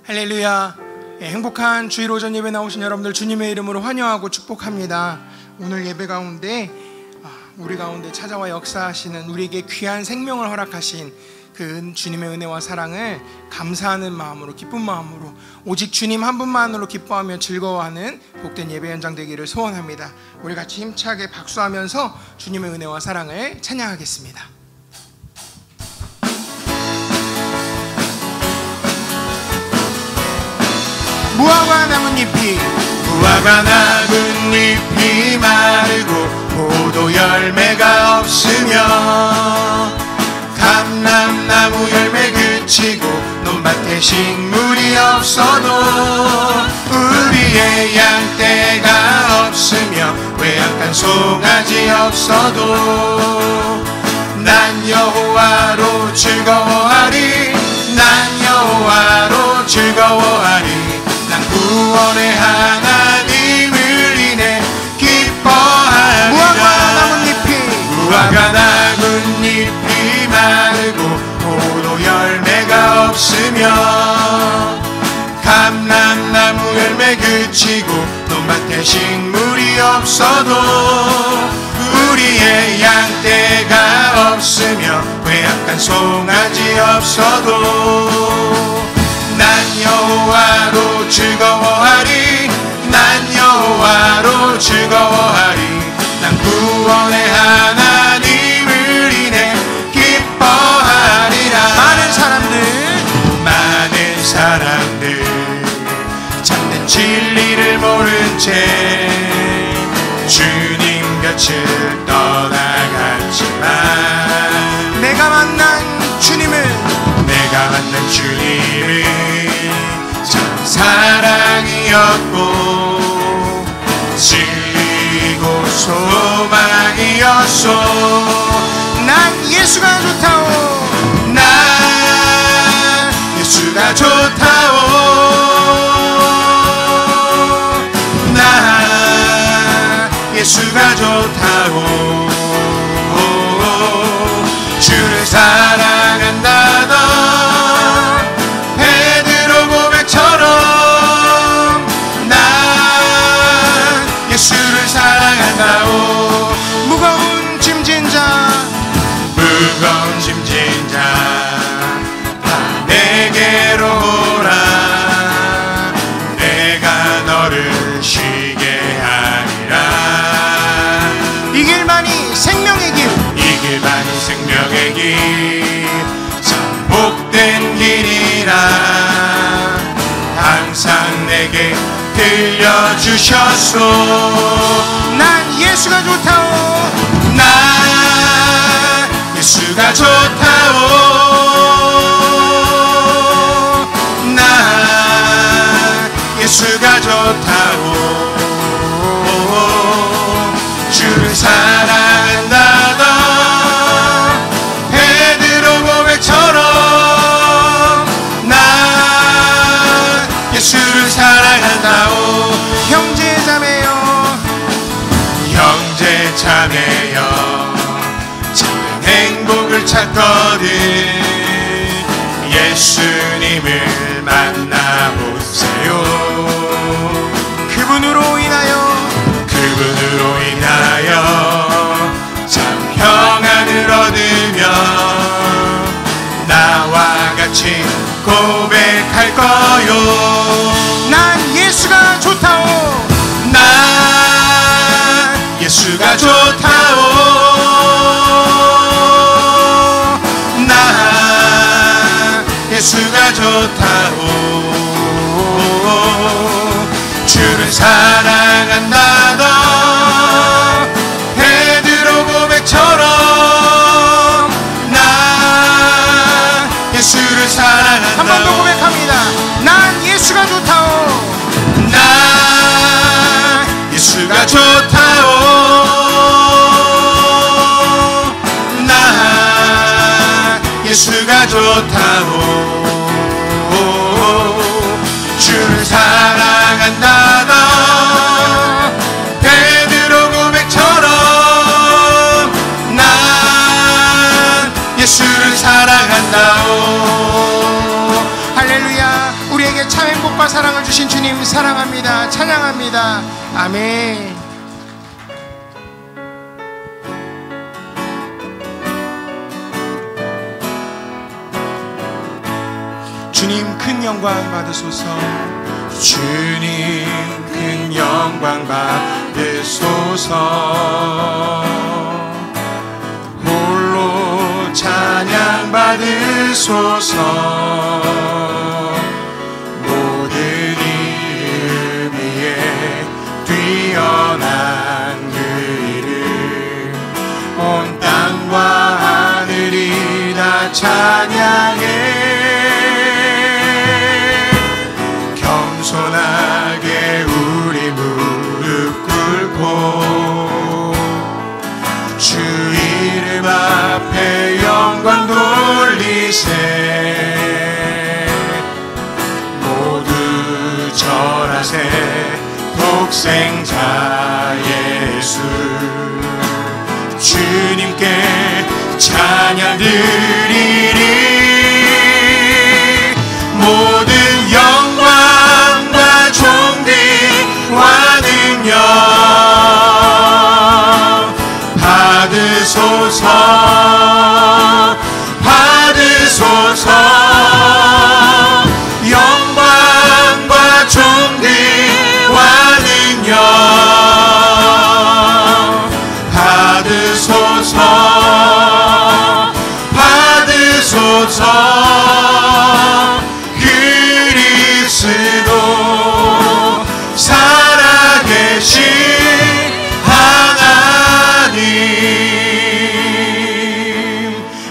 할렐루야. 행복한 주일 오전 예배 나오신 여러분들 주님의 이름으로 환영하고 축복합니다. 오늘 예배 가운데 우리 가운데 찾아와 역사하시는, 우리에게 귀한 생명을 허락하신 그 주님의 은혜와 사랑을 감사하는 마음으로, 기쁜 마음으로, 오직 주님 한 분만으로 기뻐하며 즐거워하는 복된 예배 현장 되기를 소원합니다. 우리 같이 힘차게 박수하면서 주님의 은혜와 사랑을 찬양하겠습니다. 무화과 나뭇잎이 마르고 포도 열매가 없으며 감람나무 열매 그치고 논밭에 식물이 없어도 우리의 양떼가 없으며 외양간 송아지 없어도 난 여호와로 즐거워하리, 난 여호와로 즐거워하리. 난 구원의 하나님을 인해 기뻐하리라. 무화과 나뭇잎이 마르고 포도 열매가 없으며 감람나무 열매 그치고 논밭에 식물이 없어도 우리의 양떼가 없으며 외양간 송아지 없어도 난 여호와로 즐거워하리, 난 여호와로 즐거워하리. 난 구원의 하나님을 인해 기뻐하리라. 많은 사람들 참된 진리를 모른 채 주님 곁을 떠나갔지만 내가 만난 주님은 참 사랑이었고 진리고 소망이었소. 난 예수가 좋다오, 난 예수가 좋다오, 난 예수가 좋다오. 주를 사랑한다던 베드로 고백처럼 난 예수를 사랑한다오. 무거운 짐진 자 다 내게로 오라. 내가 너를 쉬게 하리라. 이 길만이 생명의 길, 참 복된 길이라 항상 내게 들려주셨소. 난 예수가 좋다오, 난 예수가 좋다오, 난 예수가 좋다오. 주를 사랑한다던 베드로 고백처럼 난 예수를 사랑한다오. 형제 자매여 참된 행복을 찾거든 예수님을 만나보세요. 그분으로 인하여 참 평안을 얻으며 나와 같이 고백할 거요. 난 예수가 좋다오, 난 예수가 좋다오, 난 예수가 좋다오. 주를 사랑한다던 베드로 고백처럼 난 예수를 사랑한다오. 한 번 더 고백합니다. 난 예수가 좋다오, 난 예수가 좋다오, 난 예수가 좋다오. 주를 사랑한다던 우리에게 참 행복과 사랑을 주신 주님 사랑합니다. 찬양합니다. 아멘. 주님 큰 영광 받으소서. 주님 큰 영광 받으소서. 홀로 찬양 받으소서. 모든 이름 위에 뛰어난 그 이름 온 땅과 하늘이 다 찬양해. 겸손하게 우리 무릎 꿇고 주 이름 앞에 영광 돌리세. 모두 절하세. 독생자 예수 주님께 찬양 드리리. 모든 영광과 존귀와 능력 받으소서. 받으소서. 영광과 존귀와 능력 받으소서. 받으소서. 그리스도 살아계신 하나님.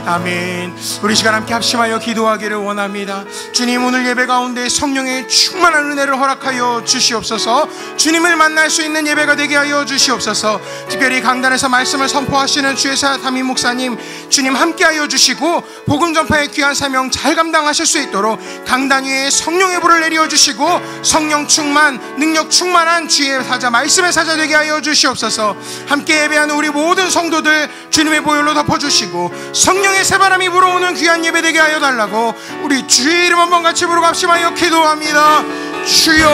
아멘. 우리 시간 함께 합심하여 기도하기를 원합니다. 주님, 오늘 예배 가운데 성령의 충만한 은혜를 허락하여 주시옵소서. 주님을 만날 수 있는 예배가 되게 하여 주시옵소서. 특별히 강단에서 말씀을 선포하시는 주의사 담임 목사님, 주님 함께하여 주시고 복음 전파의 귀한 사명 잘 감당하실 수 있도록 강단 위에 성령의 불을 내려 주시고 성령 충만, 능력 충만한 주의 사자, 말씀의 사자 되게 하여 주시옵소서. 함께 예배하는 우리 모든 성도들 주님의 보혈로 덮어주시고 성령의 새바람이 불어오는 귀한 예배 되게 하여 달라고 우리 주의 이름 한번 같이 부르고 합심하여 기도합니다. 주여.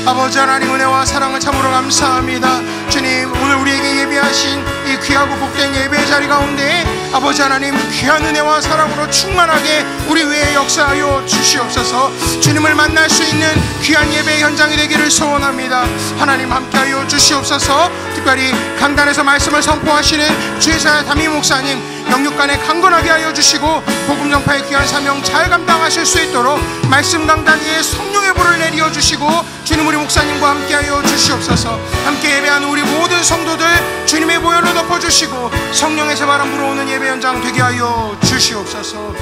아버지 하나님, 은혜와 사랑을 참으로 감사합니다. 주님, 오늘 우리에게 예배하신 이 귀하고 복된 예배의 자리 가운데 아버지 하나님 귀한 은혜와 사랑으로 충만하게 우리 위에 역사하여 주시옵소서. 주님을 만날 수 있는 귀한 예배의 현장이 되기를 소원합니다. 하나님 함께하여 주시옵소서. 특별히 강단에서 말씀을 선포하시는 주의사 담임 목사님 영육간에 강건하게 하여 주시고 복음 전파의 귀한 사명 잘 감당하실 수 있도록 말씀 강단 위에 성령의 불을 내려 주시고 주님 우리 목사님과 함께하여 주시옵소서. 함께 예배하는 우리 모든 성도들 주님의 보혈로 덮어주시고 성령의 새바람 불어오는 예배 현장 되게 하여 주시옵소서.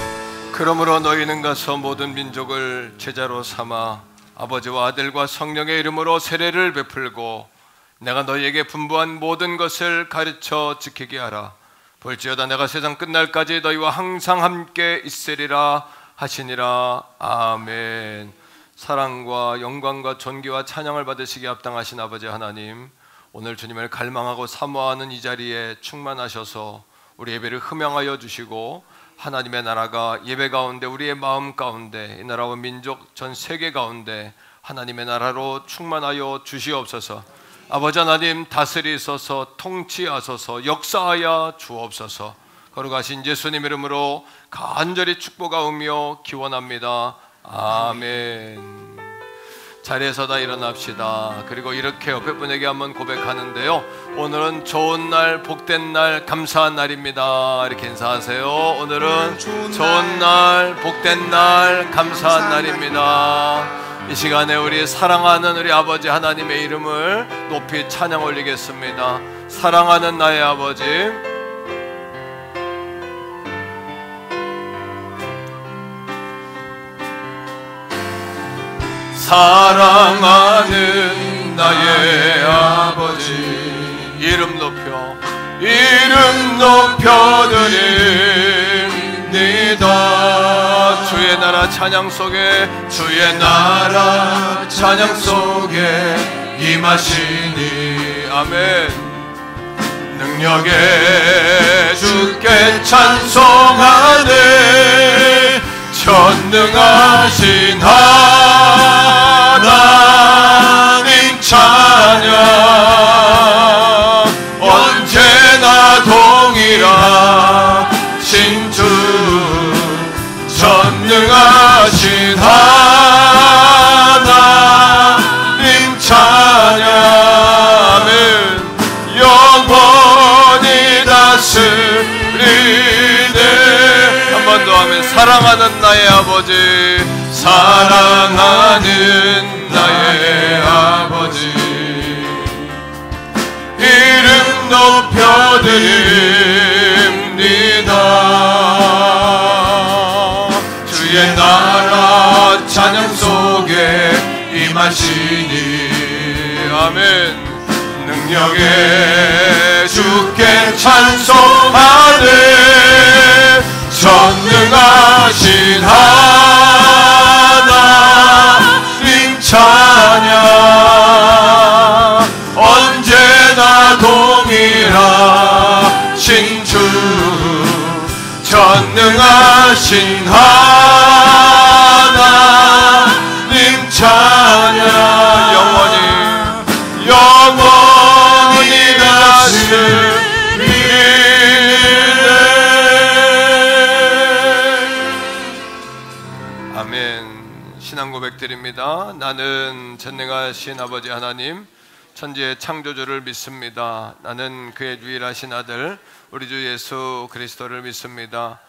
그러므로 너희는 가서 모든 민족을 제자로 삼아 아버지와 아들과 성령의 이름으로 세례를 베풀고 내가 너희에게 분부한 모든 것을 가르쳐 지키게 하라. 볼지어다 내가 세상 끝날까지 너희와 항상 함께 있으리라 하시니라. 아멘. 사랑과 영광과 존귀와 찬양을 받으시기에 합당하신 아버지 하나님, 오늘 주님을 갈망하고 사모하는 이 자리에 충만하셔서 우리 예배를 흠양하여 주시고 하나님의 나라가 예배 가운데 우리의 마음 가운데 이 나라와 민족 전 세계 가운데 하나님의 나라로 충만하여 주시옵소서. 아버지 하나님 다스리소서, 통치하소서, 역사하여 주옵소서. 거룩하신 예수님 이름으로 간절히 축복하오며 기원합니다. 아멘. 자리에서 다 일어납시다. 그리고 이렇게 옆에 분에게 한번 고백하는데요, 오늘은 좋은 날, 복된 날, 감사한 날입니다. 이렇게 인사하세요. 오늘은 좋은 날, 복된 날, 감사한 날입니다. 이 시간에 우리 사랑하는 우리 아버지 하나님의 이름을 높이 찬양 올리겠습니다. 사랑하는 나의 아버지, 사랑하는 나의 아버지, 이름 높여드립니다. 주의 나라 찬양 속에, 주의 나라 찬양 속에 임하시니. 아멘. 능력에 주께 찬송하네. 전능하신 하나님 찬양 언제나 동일하신 주 전능하신 하나님 찬양 아멘 영원히 다스리네 한 번 더 하면 사랑하는 나의 아버지 사랑하는 나의 아버지 이름 높여드립니다 주의 나라 찬양 속에 임하시니 아멘 능력에 주께 찬송하네 전능하신 하나님 찬양 언제나 동일하신 주 전능하신 하나님 찬양 영원히 다스리네 아멘 신앙 고백드립니다. 나는 전능하신 아버지 하나님 천지의 창조주를 믿습니다. 나는 그의 유일하신 아들 우리 주 예수 그리스도를 믿습니다.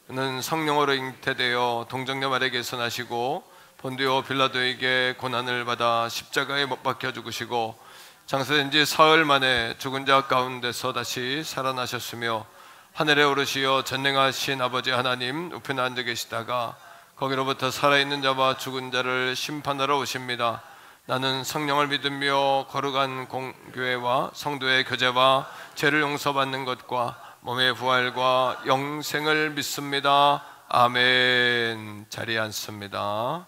그는 성령으로 잉태되어 동정녀 마리아에게서 나시고 본디오 빌라도에게 고난을 받아 십자가에 못 박혀 죽으시고 장사된 지 사흘 만에 죽은 자 가운데서 다시 살아나셨으며 하늘에 오르시어 전능하신 아버지 하나님 우편에 앉아 계시다가 거기로부터 살아있는 자와 죽은 자를 심판하러 오십니다. 나는 성령을 믿으며 거룩한 공교회와 성도의 교제와 죄를 용서받는 것과 몸의 부활과 영생을 믿습니다. 아멘. 자리에 앉습니다.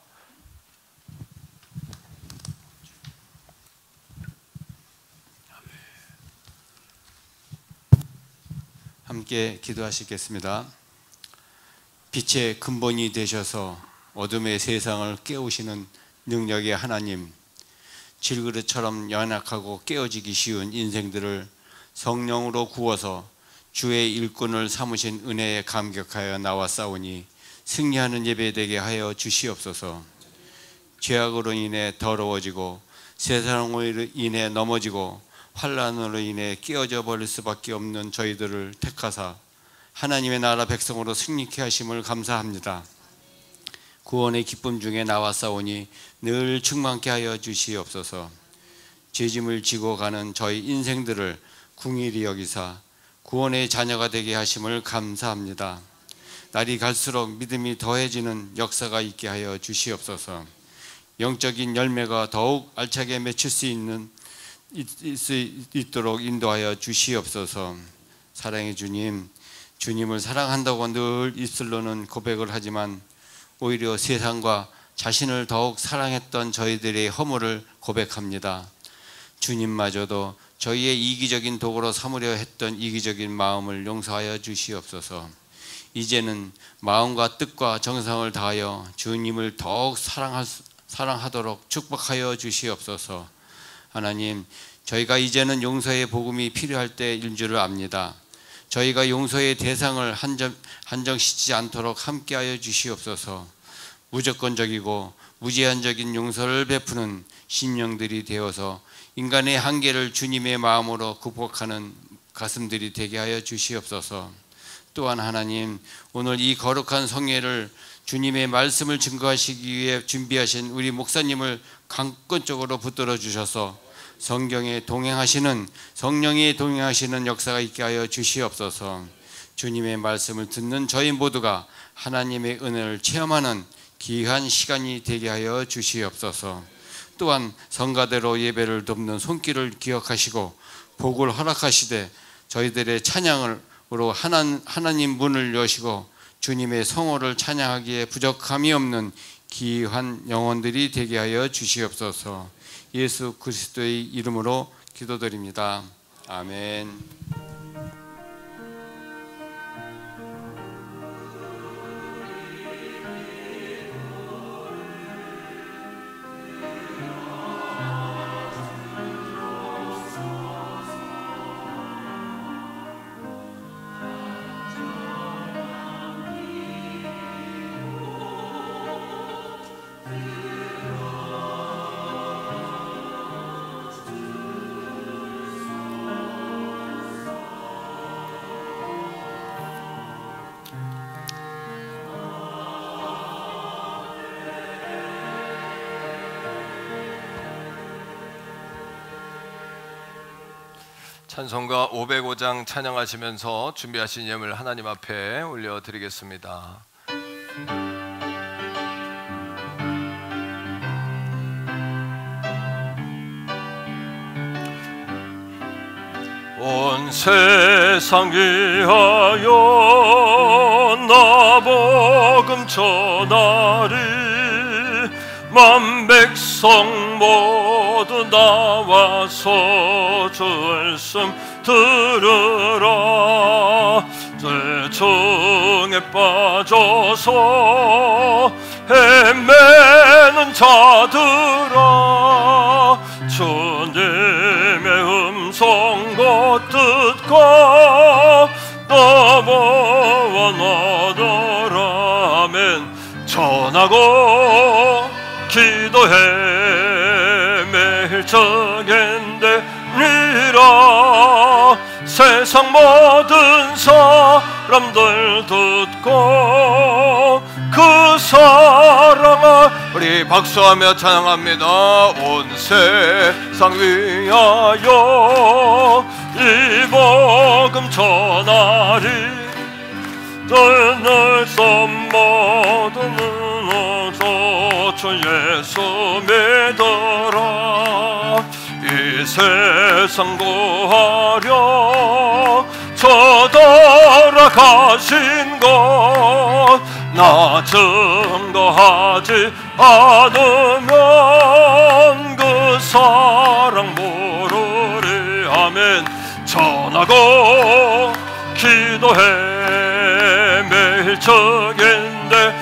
함께 기도하시겠습니다. 빛의 근본이 되셔서 어둠의 세상을 깨우시는 능력의 하나님, 질그릇처럼 연약하고 깨어지기 쉬운 인생들을 성령으로 구워서 주의 일꾼을 삼으신 은혜에 감격하여 나왔사오니 승리하는 예배되게 하여 주시옵소서. 죄악으로 인해 더러워지고 세상으로 인해 넘어지고 환난으로 인해 깨어져 버릴 수밖에 없는 저희들을 택하사 하나님의 나라 백성으로 승리케 하심을 감사합니다. 구원의 기쁨 중에 나왔사오니 늘 충만케 하여 주시옵소서. 죄짐을 지고 가는 저희 인생들을 긍휼히 여기사 구원의 자녀가 되게 하심을 감사합니다. 날이 갈수록 믿음이 더해지는 역사가 있게 하여 주시옵소서. 영적인 열매가 더욱 알차게 맺힐 수 있도록 인도하여 주시옵소서. 사랑의 주님, 주님을 사랑한다고 늘 입술로는 고백을 하지만 오히려 세상과 자신을 더욱 사랑했던 저희들의 허물을 고백합니다. 주님마저도 저희의 이기적인 도구로 삼으려 했던 이기적인 마음을 용서하여 주시옵소서. 이제는 마음과 뜻과 정성을 다하여 주님을 더욱 사랑하도록 축복하여 주시옵소서. 하나님, 저희가 이제는 용서의 복음이 필요할 때인 줄을 압니다. 저희가 용서의 대상을 한정시키지 않도록 함께하여 주시옵소서. 무조건적이고 무제한적인 용서를 베푸는 심령들이 되어서 인간의 한계를 주님의 마음으로 극복하는 가슴들이 되게 하여 주시옵소서. 또한 하나님, 오늘 이 거룩한 성회를 주님의 말씀을 증거하시기 위해 준비하신 우리 목사님을 강권적으로 붙들어 주셔서 성경에 동행하시는, 성령이 동행하시는 역사가 있게 하여 주시옵소서. 주님의 말씀을 듣는 저희 모두가 하나님의 은혜를 체험하는 귀한 시간이 되게 하여 주시옵소서. 또한 성가대로 예배를 돕는 손길을 기억하시고 복을 허락하시되 저희들의 찬양으로 하나님 문을 여시고 주님의 성호를 찬양하기에 부족함이 없는 귀한 영혼들이 되게 하여 주시옵소서. 예수 그리스도의 이름으로 기도드립니다. 아멘. 찬송가 505장 찬양하시면서 준비하신 예물 하나님 앞에 올려드리겠습니다. 온 세상 위하여 나 복음 전하리 만 백성 모두 나와서 주 말씀 들으라 죄중에 빠져서 헤매는 자들아 주님의 음성 곧 듣고 넘어와 나더라 아멘 전하고 기도해 매일 정인되리라 세상 모든 사람들 듣고 그 사랑을 우리 박수하며 찬양합니다. 온 세상 위하여 이 복음 전하리 늘 썸모든 주 예수 믿어라 이 세상 구하려 저 돌아가신 것 나 증거하지 않으면 그 사랑 모르리 아멘 전하고 기도해 매일 정인되리라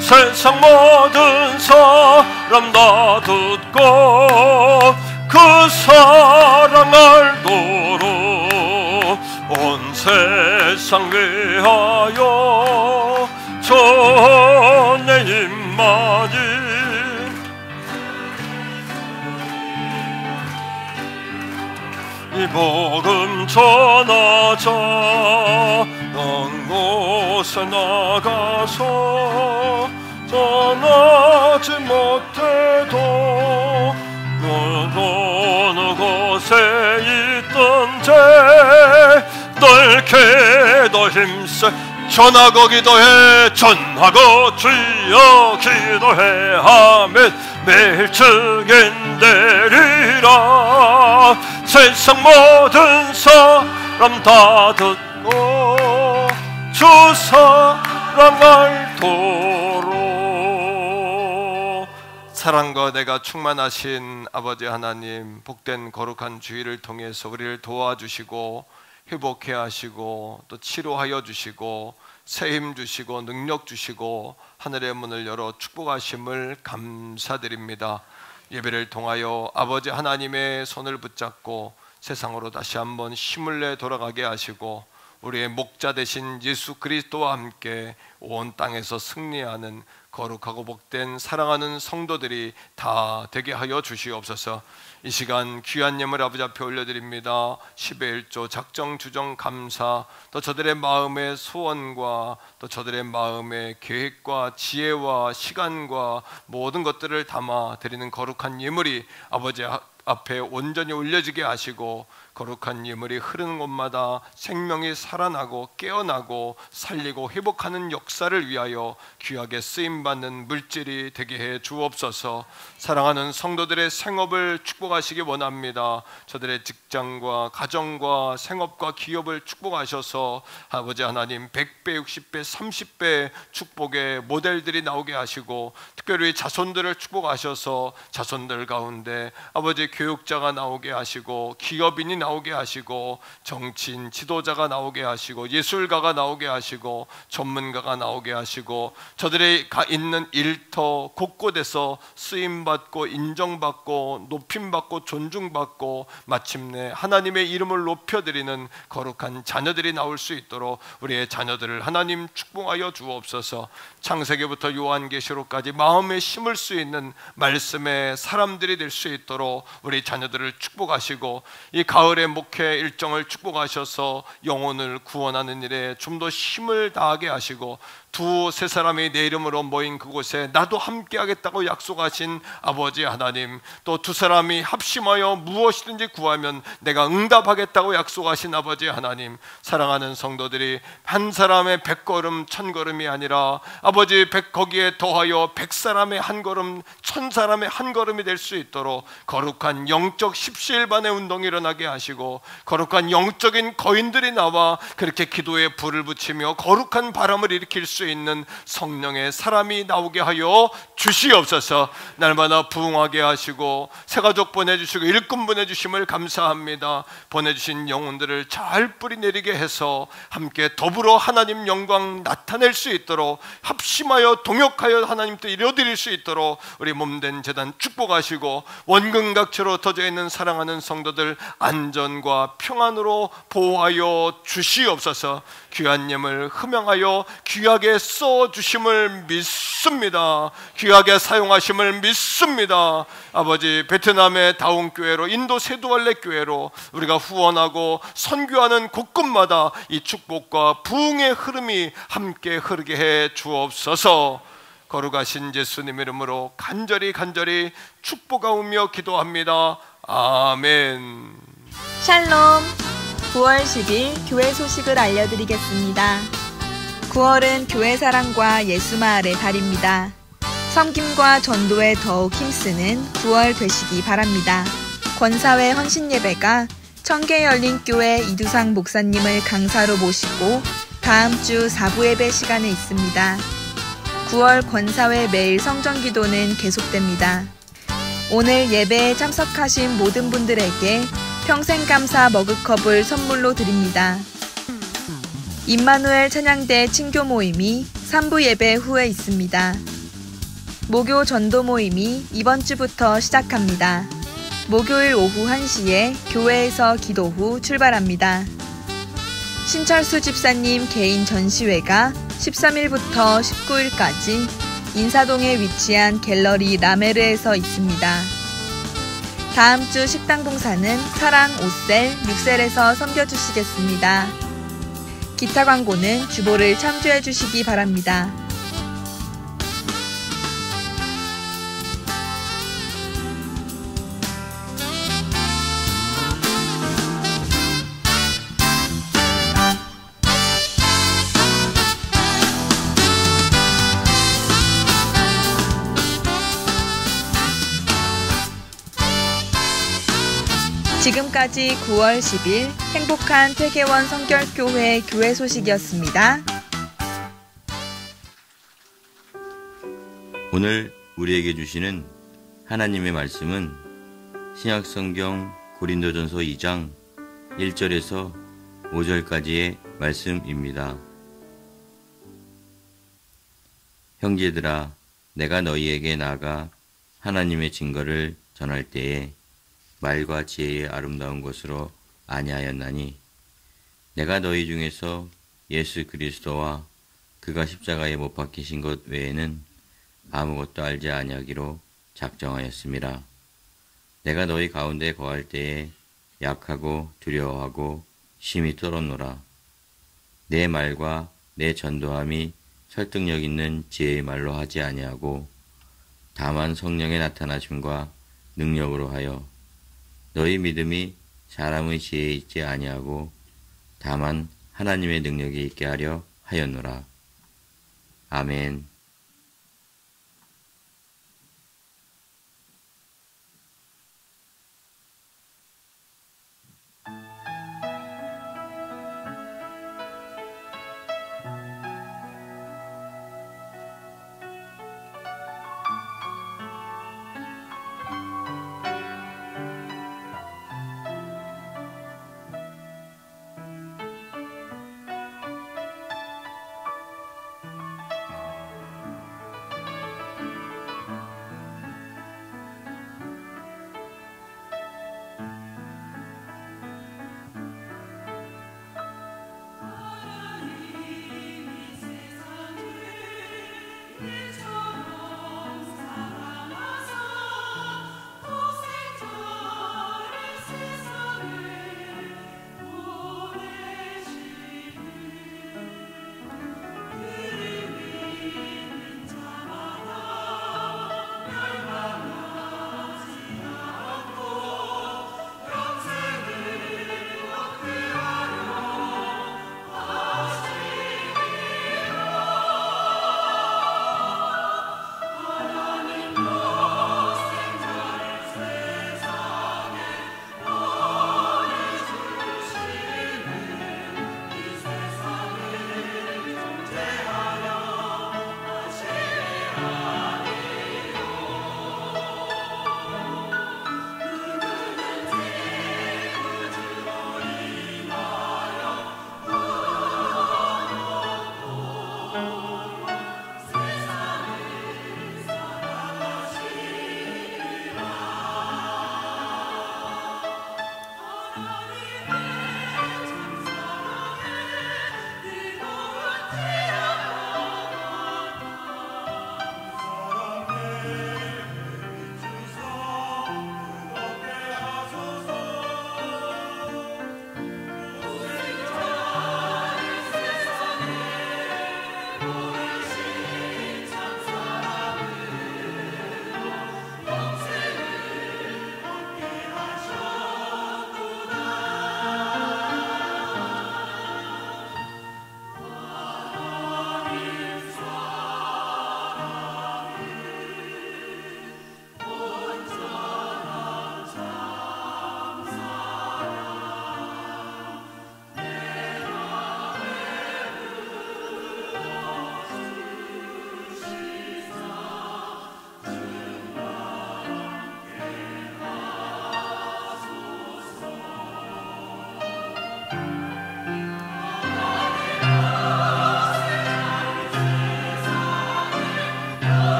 세상 모든 사람 다 듣고 그 사랑 알도록 온 세상 위하여 전에 임마니 이 복음 전하자 먼 곳에 나가서 전하지 못해도 어느 곳에 있던지 넓게도 힘써 전하고 기도해 전하고 주여 기도해 아멘 매일 증인되리라 세상 모든 사람 다 듣고 주 사랑 알도록 사랑과 내가 충만하신 아버지 하나님 복된 거룩한 주일을 통해서 우리를 도와주시고 회복해 하시고 또 치료하여 주시고 새 힘 주시고 능력 주시고 하늘의 문을 열어 축복하심을 감사드립니다. 예배를 통하여 아버지 하나님의 손을 붙잡고 세상으로 다시 한번 힘을 내 돌아가게 하시고 우리의 목자 되신 예수 그리스도와 함께 온 땅에서 승리하는 거룩하고 복된 사랑하는 성도들이 다 되게 하여 주시옵소서. 이 시간 귀한 예물 아버지 앞에 올려드립니다. 10의 1조 작정 주정 감사 또 저들의 마음의 소원과 또 저들의 마음의 계획과 지혜와 시간과 모든 것들을 담아 드리는 거룩한 예물이 아버지 앞에 온전히 올려지게 하시고 거룩한 예물이 흐르는 곳마다 생명이 살아나고 깨어나고 살리고 회복하는 역사를 위하여 귀하게 쓰임받는 물질이 되게 해 주옵소서. 사랑하는 성도들의 생업을 축복하시기 원합니다. 저들의 직장과 가정과 생업과 기업을 축복하셔서 아버지 하나님 100배, 60배, 30배 축복의 모델들이 나오게 하시고 특별히 자손들을 축복하셔서 자손들 가운데 아버지 교육자가 나오게 하시고 기업인이 나오게 하시고 정치인 지도자가 나오게 하시고 예술가가 나오게 하시고 전문가가 나오게 하시고 저들의 있는 일터 곳곳에서 쓰임받고 인정받고 높임받고 존중받고 마침내 하나님의 이름을 높여드리는 거룩한 자녀들이 나올 수 있도록 우리의 자녀들을 하나님 축복하여 주옵소서. 창세기부터 요한계시록까지 마음에 심을 수 있는 말씀의 사람들이 될 수 있도록 우리 자녀들을 축복하시고 이 가을 가을의 목회 일정을 축복하셔서 영혼을 구원하는 일에 좀 더 힘을 다하게 하시고, 두세 사람이 내 이름으로 모인 그곳에 나도 함께 하겠다고 약속하신 아버지 하나님, 또 두 사람이 합심하여 무엇이든지 구하면 내가 응답하겠다고 약속하신 아버지 하나님, 사랑하는 성도들이 한 사람의 100걸음 1000걸음이 아니라 아버지 거기에 더하여 100사람의 한 걸음 1000사람의 한 걸음이 될 수 있도록 거룩한 영적 십시일반의 운동이 일어나게 하시고, 거룩한 영적인 거인들이 나와 그렇게 기도에 불을 붙이며 거룩한 바람을 일으킬 수 있는 성령의 사람이 나오게 하여 주시옵소서. 날마다 부흥하게 하시고 새가족 보내주시고 일꾼 보내주심을 감사합니다. 보내주신 영혼들을 잘 뿌리내리게 해서 함께 더불어 하나님 영광 나타낼 수 있도록, 합심하여 동역하여 하나님 뜻 이루어드릴 수 있도록 우리 몸된 재단 축복하시고, 원근각처로 흩어져 있는 사랑하는 성도들 안전과 평안으로 보호하여 주시옵소서. 귀한 예물 흠양하여 귀하게 써주심을 믿습니다. 귀하게 사용하심을 믿습니다. 아버지, 베트남의 다운교회로, 인도 세두할례 교회로 우리가 후원하고 선교하는 곳곳마다 이 축복과 부흥의 흐름이 함께 흐르게 해 주옵소서. 거룩하신 예수님 이름으로 간절히 축복하오며 기도합니다. 아멘. 샬롬. 9월 10일 교회 소식을 알려드리겠습니다. 9월은 교회 사랑과 예수마을의 달입니다. 섬김과 전도에 더욱 힘쓰는 9월 되시기 바랍니다. 권사회 헌신예배가 청계 열린교회 이두상 목사님을 강사로 모시고 다음 주 4부 예배 시간에 있습니다. 9월 권사회 매일 성전기도는 계속됩니다. 오늘 예배에 참석하신 모든 분들에게 평생감사 머그컵을 선물로 드립니다. 임마누엘 찬양대 친교 모임이 3부 예배 후에 있습니다. 목요 전도 모임이 이번 주부터 시작합니다. 목요일 오후 1시에 교회에서 기도 후 출발합니다. 신철수 집사님 개인 전시회가 13일부터 19일까지 인사동에 위치한 갤러리 라메르에서 있습니다. 다음 주 식당 봉사는 사랑 5셀, 6셀에서 섬겨주시겠습니다. 기타 광고는 주보를 참조해 주시기 바랍니다. 지금까지 9월 10일 행복한 퇴계원 성결교회 교회 소식이었습니다. 오늘 우리에게 주시는 하나님의 말씀은 신약성경 고린도전서 2장 1절에서 5절까지의 말씀입니다. 형제들아, 내가 너희에게 나아가 하나님의 증거를 전할 때에 말과 지혜의 아름다운 것으로 아니하였나니, 내가 너희 중에서 예수 그리스도와 그가 십자가에 못 박히신 것 외에는 아무것도 알지 아니하기로 작정하였음이라. 내가 너희 가운데 거할 때에 약하고 두려워하고 심히 떨었노라. 내 말과 내 전도함이 설득력 있는 지혜의 말로 하지 아니하고 다만 성령의 나타나심과 능력으로 하여, 너희 믿음이 사람의 지혜에 있지 아니하고 다만 하나님의 능력이 있게 하려 하였노라. 아멘.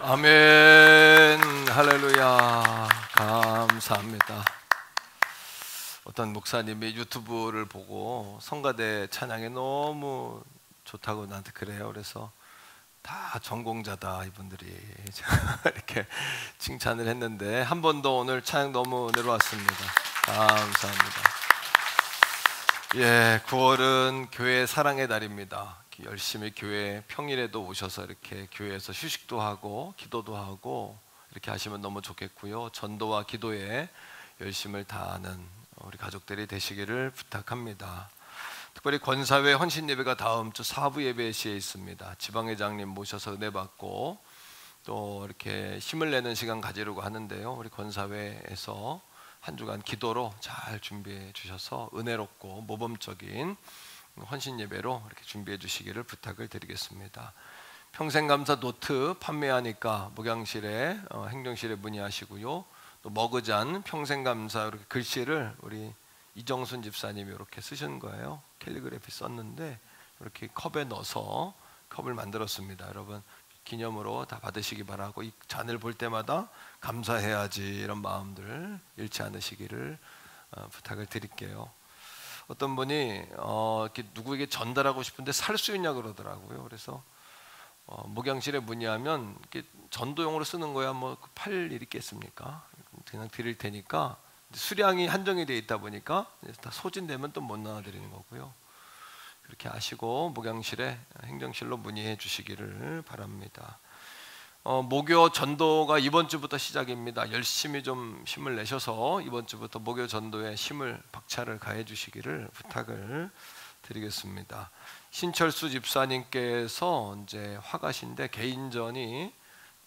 아멘. 할렐루야. 감사합니다. 어떤 목사님이 유튜브를 보고 성가대 찬양이 너무 좋다고 나한테 그래요. 그래서 다 전공자다 이분들이 이렇게 칭찬을 했는데 한 번 더 오늘 찬양 너무 내려왔습니다. 감사합니다. 예, 9월은 교회 사랑의 달입니다. 열심히 교회 평일에도 오셔서 이렇게 교회에서 휴식도 하고 기도도 하고 이렇게 하시면 너무 좋겠고요. 전도와 기도에 열심을 다하는 우리 가족들이 되시기를 부탁합니다. 특별히 권사회 헌신 예배가 다음 주 사부 예배 시에 있습니다. 지방회장님 모셔서 은혜 받고 또 이렇게 힘을 내는 시간 가지려고 하는데요. 우리 권사회에서 한 주간 기도로 잘 준비해 주셔서 은혜롭고 모범적인 헌신 예배로 이렇게 준비해 주시기를 부탁을 드리겠습니다. 평생감사 노트 판매하니까 목양실에 행정실에 문의하시고요. 또 머그잔 평생감사 이렇게 글씨를 우리 이정순 집사님이 이렇게 쓰신 거예요. 캘리그래피 썼는데 이렇게 컵에 넣어서 컵을 만들었습니다. 여러분 기념으로 다 받으시기 바라고 이 잔을 볼 때마다 감사해야지 이런 마음들 잃지 않으시기를 부탁을 드릴게요. 어떤 분이 이렇게 누구에게 전달하고 싶은데 살 수 있냐 그러더라고요. 그래서 목양실에 문의하면 이렇게 전도용으로 쓰는 거야 뭐 팔 일 있겠습니까? 그냥 드릴 테니까 수량이 한정이 돼 있다 보니까 다 소진되면 또 못 나눠드리는 거고요. 그렇게 아시고 목양실에 행정실로 문의해 주시기를 바랍니다. 목요 전도가 이번 주부터 시작입니다. 열심히 좀 힘을 내셔서 이번 주부터 목요 전도에 힘을 박차를 가해 주시기를 부탁을 드리겠습니다. 신철수 집사님께서 이제 화가신데 개인전이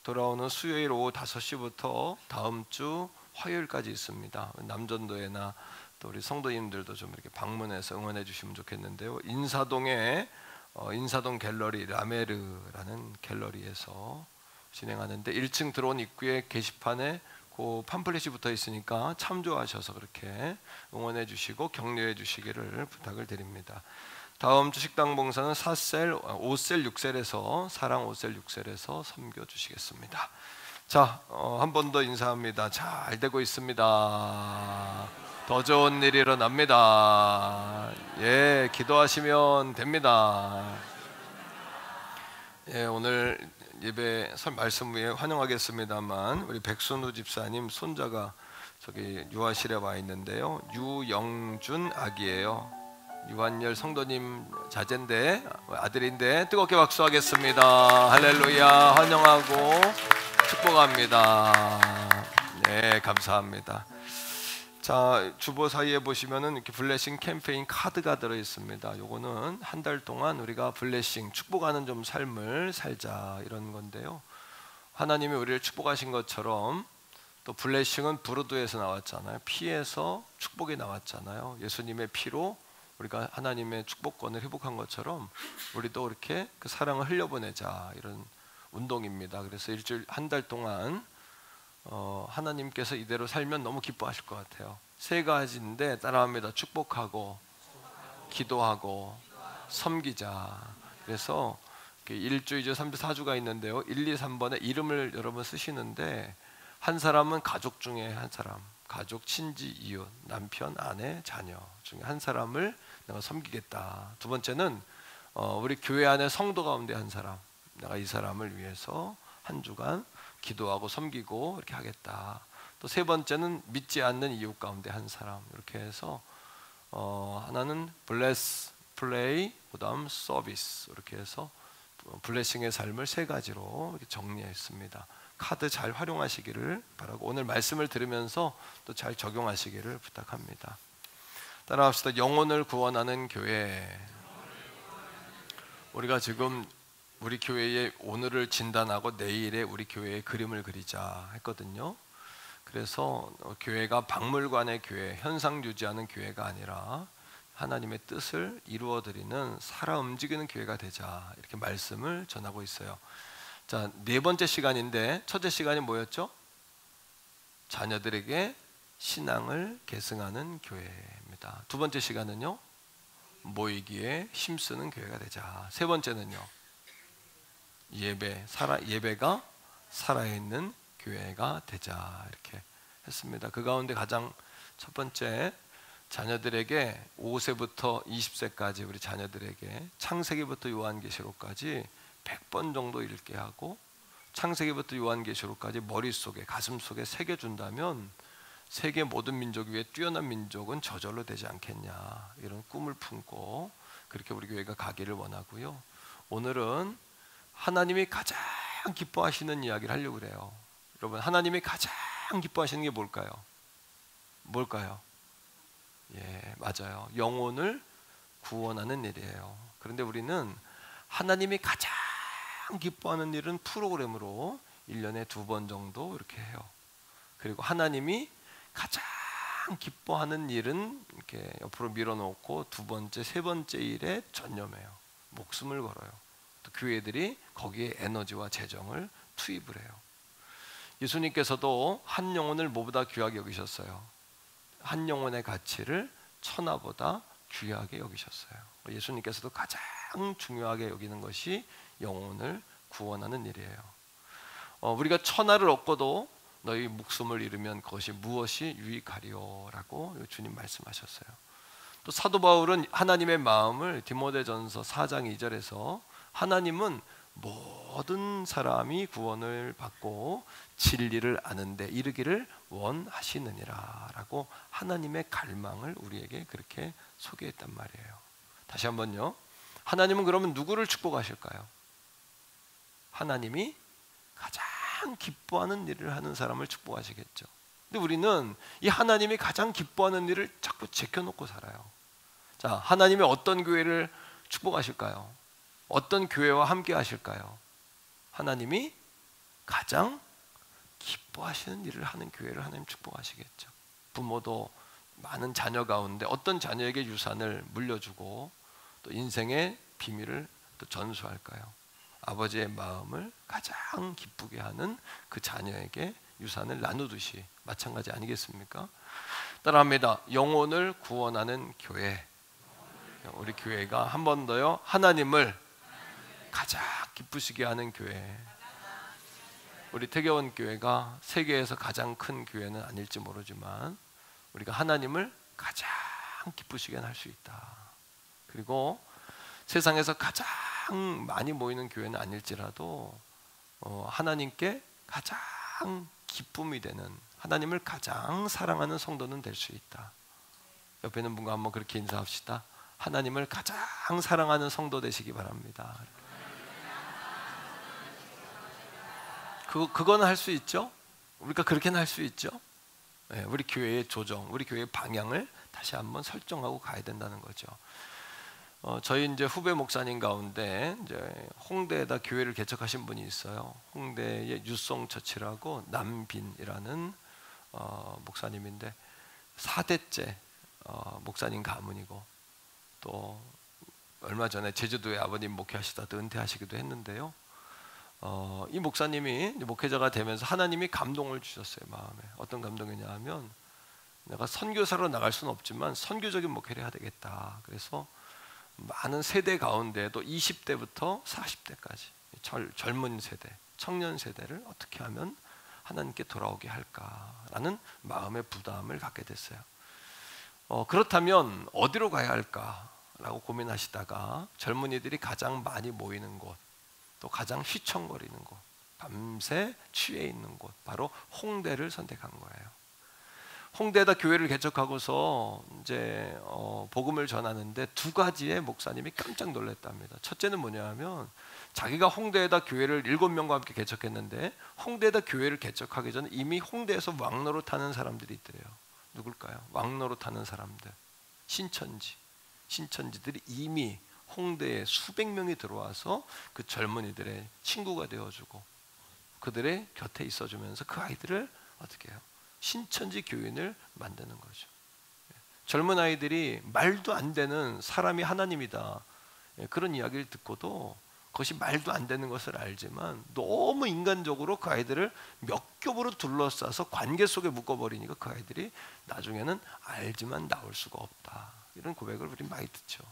돌아오는 수요일 오후 5시부터 다음 주 화요일까지 있습니다. 남전도회나 또 우리 성도님들도 좀 이렇게 방문해서 응원해 주시면 좋겠는데요. 인사동에 인사동 갤러리 라메르라는 갤러리에서 진행하는데 1층 들어온 입구에 게시판에 그 팜플렛이 붙어 있으니까 참조하셔서 그렇게 응원해 주시고 격려해 주시기를 부탁을 드립니다. 다음 주 식당 봉사는 4셀, 5셀, 6셀에서 사랑 5셀, 6셀에서 섬겨 주시겠습니다. 자, 한 번 더 인사합니다. 잘 되고 있습니다. 더 좋은 일이 일어납니다. 예, 기도하시면 됩니다. 예, 오늘 예배 설 말씀 위에 환영하겠습니다만 우리 백순우 집사님 손자가 저기 유아실에 와 있는데요. 유영준 아기예요. 유한열 성도님 자제인데 아들인데 뜨겁게 박수하겠습니다. 할렐루야. 환영하고 축복합니다. 네, 감사합니다. 자, 주보 사이에 보시면은 이렇게 블레싱 캠페인 카드가 들어 있습니다. 요거는 한 달 동안 우리가 블레싱 축복하는 좀 삶을 살자 이런 건데요. 하나님이 우리를 축복하신 것처럼 또 블레싱은 브로드에서 나왔잖아요. 피에서 축복이 나왔잖아요. 예수님의 피로 우리가 하나님의 축복권을 회복한 것처럼 우리도 이렇게 그 사랑을 흘려보내자 이런 운동입니다. 그래서 일주일 한 달 동안 하나님께서 이대로 살면 너무 기뻐하실 것 같아요. 세 가지인데 따라합니다. 축복하고 기도하고 섬기자. 그래서 1주, 2주, 3주, 4주가 있는데요. 1, 2, 3번에 이름을 여러분 쓰시는데 한 사람은 가족 중에 한 사람, 가족, 친지, 이웃, 남편, 아내, 자녀 중에 한 사람을 내가 섬기겠다. 두 번째는 우리 교회 안에 성도 가운데 한 사람, 내가 이 사람을 위해서 한 주간 기도하고 섬기고 이렇게 하겠다. 또 세 번째는 믿지 않는 이웃 가운데 한 사람 이렇게 해서 하나는 bless, play, 그다음 service 이렇게 해서 블레싱의 삶을 세 가지로 이렇게 정리했습니다. 카드 잘 활용하시기를 바라고 오늘 말씀을 들으면서 또 잘 적용하시기를 부탁합니다. 따라합시다. 영혼을 구원하는 교회. 우리가 지금 우리 교회의 오늘을 진단하고 내일의 우리 교회의 그림을 그리자 했거든요. 그래서 교회가 박물관의 교회, 현상 유지하는 교회가 아니라 하나님의 뜻을 이루어드리는 살아 움직이는 교회가 되자 이렇게 말씀을 전하고 있어요. 자, 네 번째 시간인데 첫째 시간이 뭐였죠? 자녀들에게 신앙을 계승하는 교회입니다. 두 번째 시간은요, 모이기에 힘쓰는 교회가 되자. 세 번째는요, 예배가 살아있는 교회가 되자 이렇게 했습니다. 그 가운데 가장 첫 번째, 자녀들에게 5세부터 20세까지 우리 자녀들에게 창세기부터 요한계시록까지 100번 정도 읽게 하고 창세기부터 요한계시록까지 머릿속에 가슴속에 새겨준다면 세계 모든 민족 위에 뛰어난 민족은 저절로 되지 않겠냐 이런 꿈을 품고 그렇게 우리 교회가 가기를 원하고요. 오늘은 하나님이 가장 기뻐하시는 이야기를 하려고 그래요. 여러분, 하나님이 가장 기뻐하시는 게 뭘까요? 뭘까요? 예, 맞아요. 영혼을 구원하는 일이에요. 그런데 우리는 하나님이 가장 기뻐하는 일은 프로그램으로 1년에 2번 정도 이렇게 해요. 그리고 하나님이 가장 기뻐하는 일은 이렇게 옆으로 밀어놓고 두 번째, 세 번째 일에 전념해요. 목숨을 걸어요. 또 교회들이 거기에 에너지와 재정을 투입을 해요. 예수님께서도 한 영혼을 뭐보다 귀하게 여기셨어요. 한 영혼의 가치를 천하보다 귀하게 여기셨어요. 예수님께서도 가장 중요하게 여기는 것이 영혼을 구원하는 일이에요. 우리가 천하를 얻고도 너희 목숨을 잃으면 그것이 무엇이 유익하리요라고 주님 말씀하셨어요. 또 사도 바울은 하나님의 마음을 디모데전서 4장 2절에서 하나님은 모든 사람이 구원을 받고 진리를 아는데 이르기를 원하시느니라라고 하나님의 갈망을 우리에게 그렇게 소개했단 말이에요. 다시 한번요. 하나님은 그러면 누구를 축복하실까요? 하나님이 가장 기뻐하는 일을 하는 사람을 축복하시겠죠. 근데 우리는 이 하나님이 가장 기뻐하는 일을 자꾸 제껴놓고 살아요. 자, 하나님이 어떤 교회를 축복하실까요? 어떤 교회와 함께 하실까요? 하나님이 가장 기뻐하시는 일을 하는 교회를 하나님 축복하시겠죠. 부모도 많은 자녀 가운데 어떤 자녀에게 유산을 물려주고 또 인생의 비밀을 또 전수할까요? 아버지의 마음을 가장 기쁘게 하는 그 자녀에게 유산을 나누듯이 마찬가지 아니겠습니까? 따라합니다. 영혼을 구원하는 교회. 우리 교회가 한 번 더요. 하나님을 가장 기쁘시게 하는 교회. 우리 태계원 교회가 세계에서 가장 큰 교회는 아닐지 모르지만 우리가 하나님을 가장 기쁘시게 할 수 있다. 그리고 세상에서 가장 많이 모이는 교회는 아닐지라도 하나님께 가장 기쁨이 되는, 하나님을 가장 사랑하는 성도는 될 수 있다. 옆에 있는 분과 한번 그렇게 인사합시다. 하나님을 가장 사랑하는 성도 되시기 바랍니다. 그거는 할 수 있죠. 우리가 그렇게는 할 수 있죠. 네, 우리 교회의 조정, 우리 교회의 방향을 다시 한번 설정하고 가야 된다는 거죠. 저희 이제 후배 목사님 가운데 이제 홍대에다 교회를 개척하신 분이 있어요. 홍대의 유송처치라고 남빈이라는 목사님인데 4대째 목사님 가문이고, 또 얼마 전에 제주도에 아버님 목회하시다가 은퇴하시기도 했는데요. 이 목사님이 목회자가 되면서 하나님이 감동을 주셨어요. 마음에 어떤 감동이냐 하면, 내가 선교사로 나갈 수는 없지만 선교적인 목회를 해야 되겠다. 그래서 많은 세대 가운데도 20대부터 40대까지 젊은 세대, 청년 세대를 어떻게 하면 하나님께 돌아오게 할까라는 마음의 부담을 갖게 됐어요. 그렇다면 어디로 가야 할까라고 고민하시다가 젊은이들이 가장 많이 모이는 곳, 또 가장 휘청거리는 곳, 밤새 취해 있는 곳, 바로 홍대를 선택한 거예요. 홍대에다 교회를 개척하고서 이제 복음을 전하는데 두 가지의 목사님이 깜짝 놀랐답니다. 첫째는 뭐냐면, 자기가 홍대에다 교회를 7명과 함께 개척했는데 홍대에다 교회를 개척하기 전에 이미 홍대에서 왕노릇하는 사람들이 있더래요. 누굴까요? 왕노릇하는 사람들, 신천지들이 이미 홍대에 수백 명이 들어와서 그 젊은이들의 친구가 되어주고 그들의 곁에 있어주면서 그 아이들을 어떻게 해요? 신천지 교인을 만드는 거죠. 젊은 아이들이 말도 안 되는 사람이 하나님이다, 그런 이야기를 듣고도 그것이 말도 안 되는 것을 알지만 너무 인간적으로 그 아이들을 몇 겹으로 둘러싸서 관계 속에 묶어버리니까 그 아이들이 나중에는 알지만 나올 수가 없다, 이런 고백을 우리 많이 듣죠.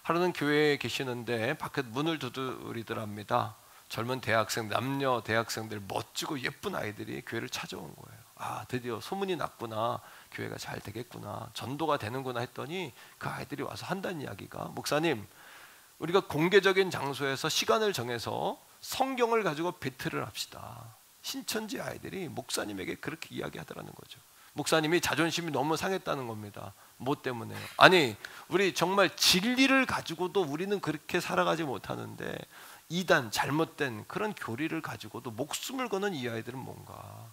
하루는 교회에 계시는데 밖에 문을 두드리더랍니다. 젊은 대학생, 남녀 대학생들, 멋지고 예쁜 아이들이 교회를 찾아온 거예요. 아, 드디어 소문이 났구나, 교회가 잘 되겠구나, 전도가 되는구나 했더니 그 아이들이 와서 한다는 이야기가, 목사님, 우리가 공개적인 장소에서 시간을 정해서 성경을 가지고 배틀을 합시다. 신천지 아이들이 목사님에게 그렇게 이야기하더라는 거죠. 목사님이 자존심이 너무 상했다는 겁니다. 뭐 때문에요? 아니, 우리 정말 진리를 가지고도 우리는 그렇게 살아가지 못하는데 이단, 잘못된 그런 교리를 가지고도 목숨을 거는 이 아이들은 뭔가,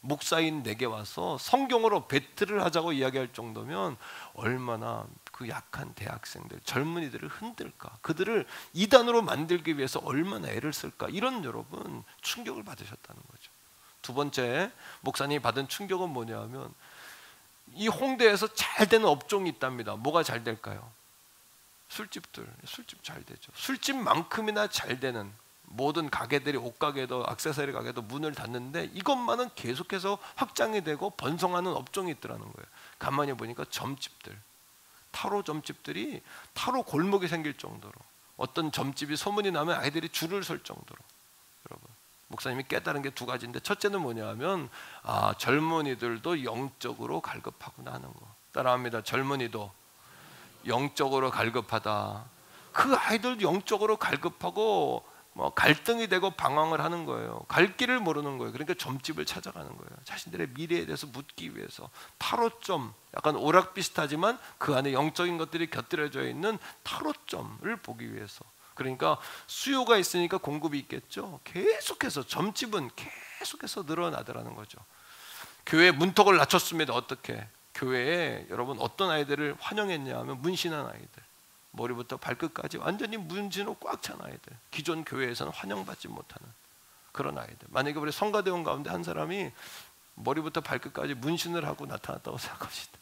목사인 내게 와서 성경으로 배틀을 하자고 이야기할 정도면 얼마나 그 약한 대학생들, 젊은이들을 흔들까, 그들을 이단으로 만들기 위해서 얼마나 애를 쓸까, 이런 여러분 충격을 받으셨다는 거죠. 두 번째, 목사님이 받은 충격은 뭐냐면, 이 홍대에서 잘 되는 업종이 있답니다. 뭐가 잘 될까요? 술집 잘 되죠. 술집만큼이나 잘 되는 모든 가게들이, 옷가게도 액세서리 가게도 문을 닫는데 이것만은 계속해서 확장이 되고 번성하는 업종이 있더라는 거예요. 가만히 보니까 점집들, 타로 점집들이 타로 골목이 생길 정도로, 어떤 점집이 소문이 나면 아이들이 줄을 설 정도로. 여러분, 목사님이 깨달은 게 두 가지인데, 첫째는 뭐냐면, 젊은이들도 영적으로 갈급하구나 하는 거. 따라합니다. 젊은이도 영적으로 갈급하다. 그 아이들도 영적으로 갈급하고 갈등이 되고 방황을 하는 거예요. 갈 길을 모르는 거예요. 그러니까 점집을 찾아가는 거예요. 자신들의 미래에 대해서 묻기 위해서. 타로점, 약간 오락 비슷하지만 그 안에 영적인 것들이 곁들여져 있는 타로점을 보기 위해서. 그러니까 수요가 있으니까 공급이 있겠죠. 계속해서 점집은 계속해서 늘어나더라는 거죠. 교회 문턱을 낮췄습니다. 어떻게? 교회에 여러분 어떤 아이들을 환영했냐 하면, 문신한 아이들, 머리부터 발끝까지 완전히 문신으로 꽉 찬 아이들, 기존 교회에서는 환영받지 못하는 그런 아이들. 만약에 우리 성가대원 가운데 한 사람이 머리부터 발끝까지 문신을 하고 나타났다고 생각합시다.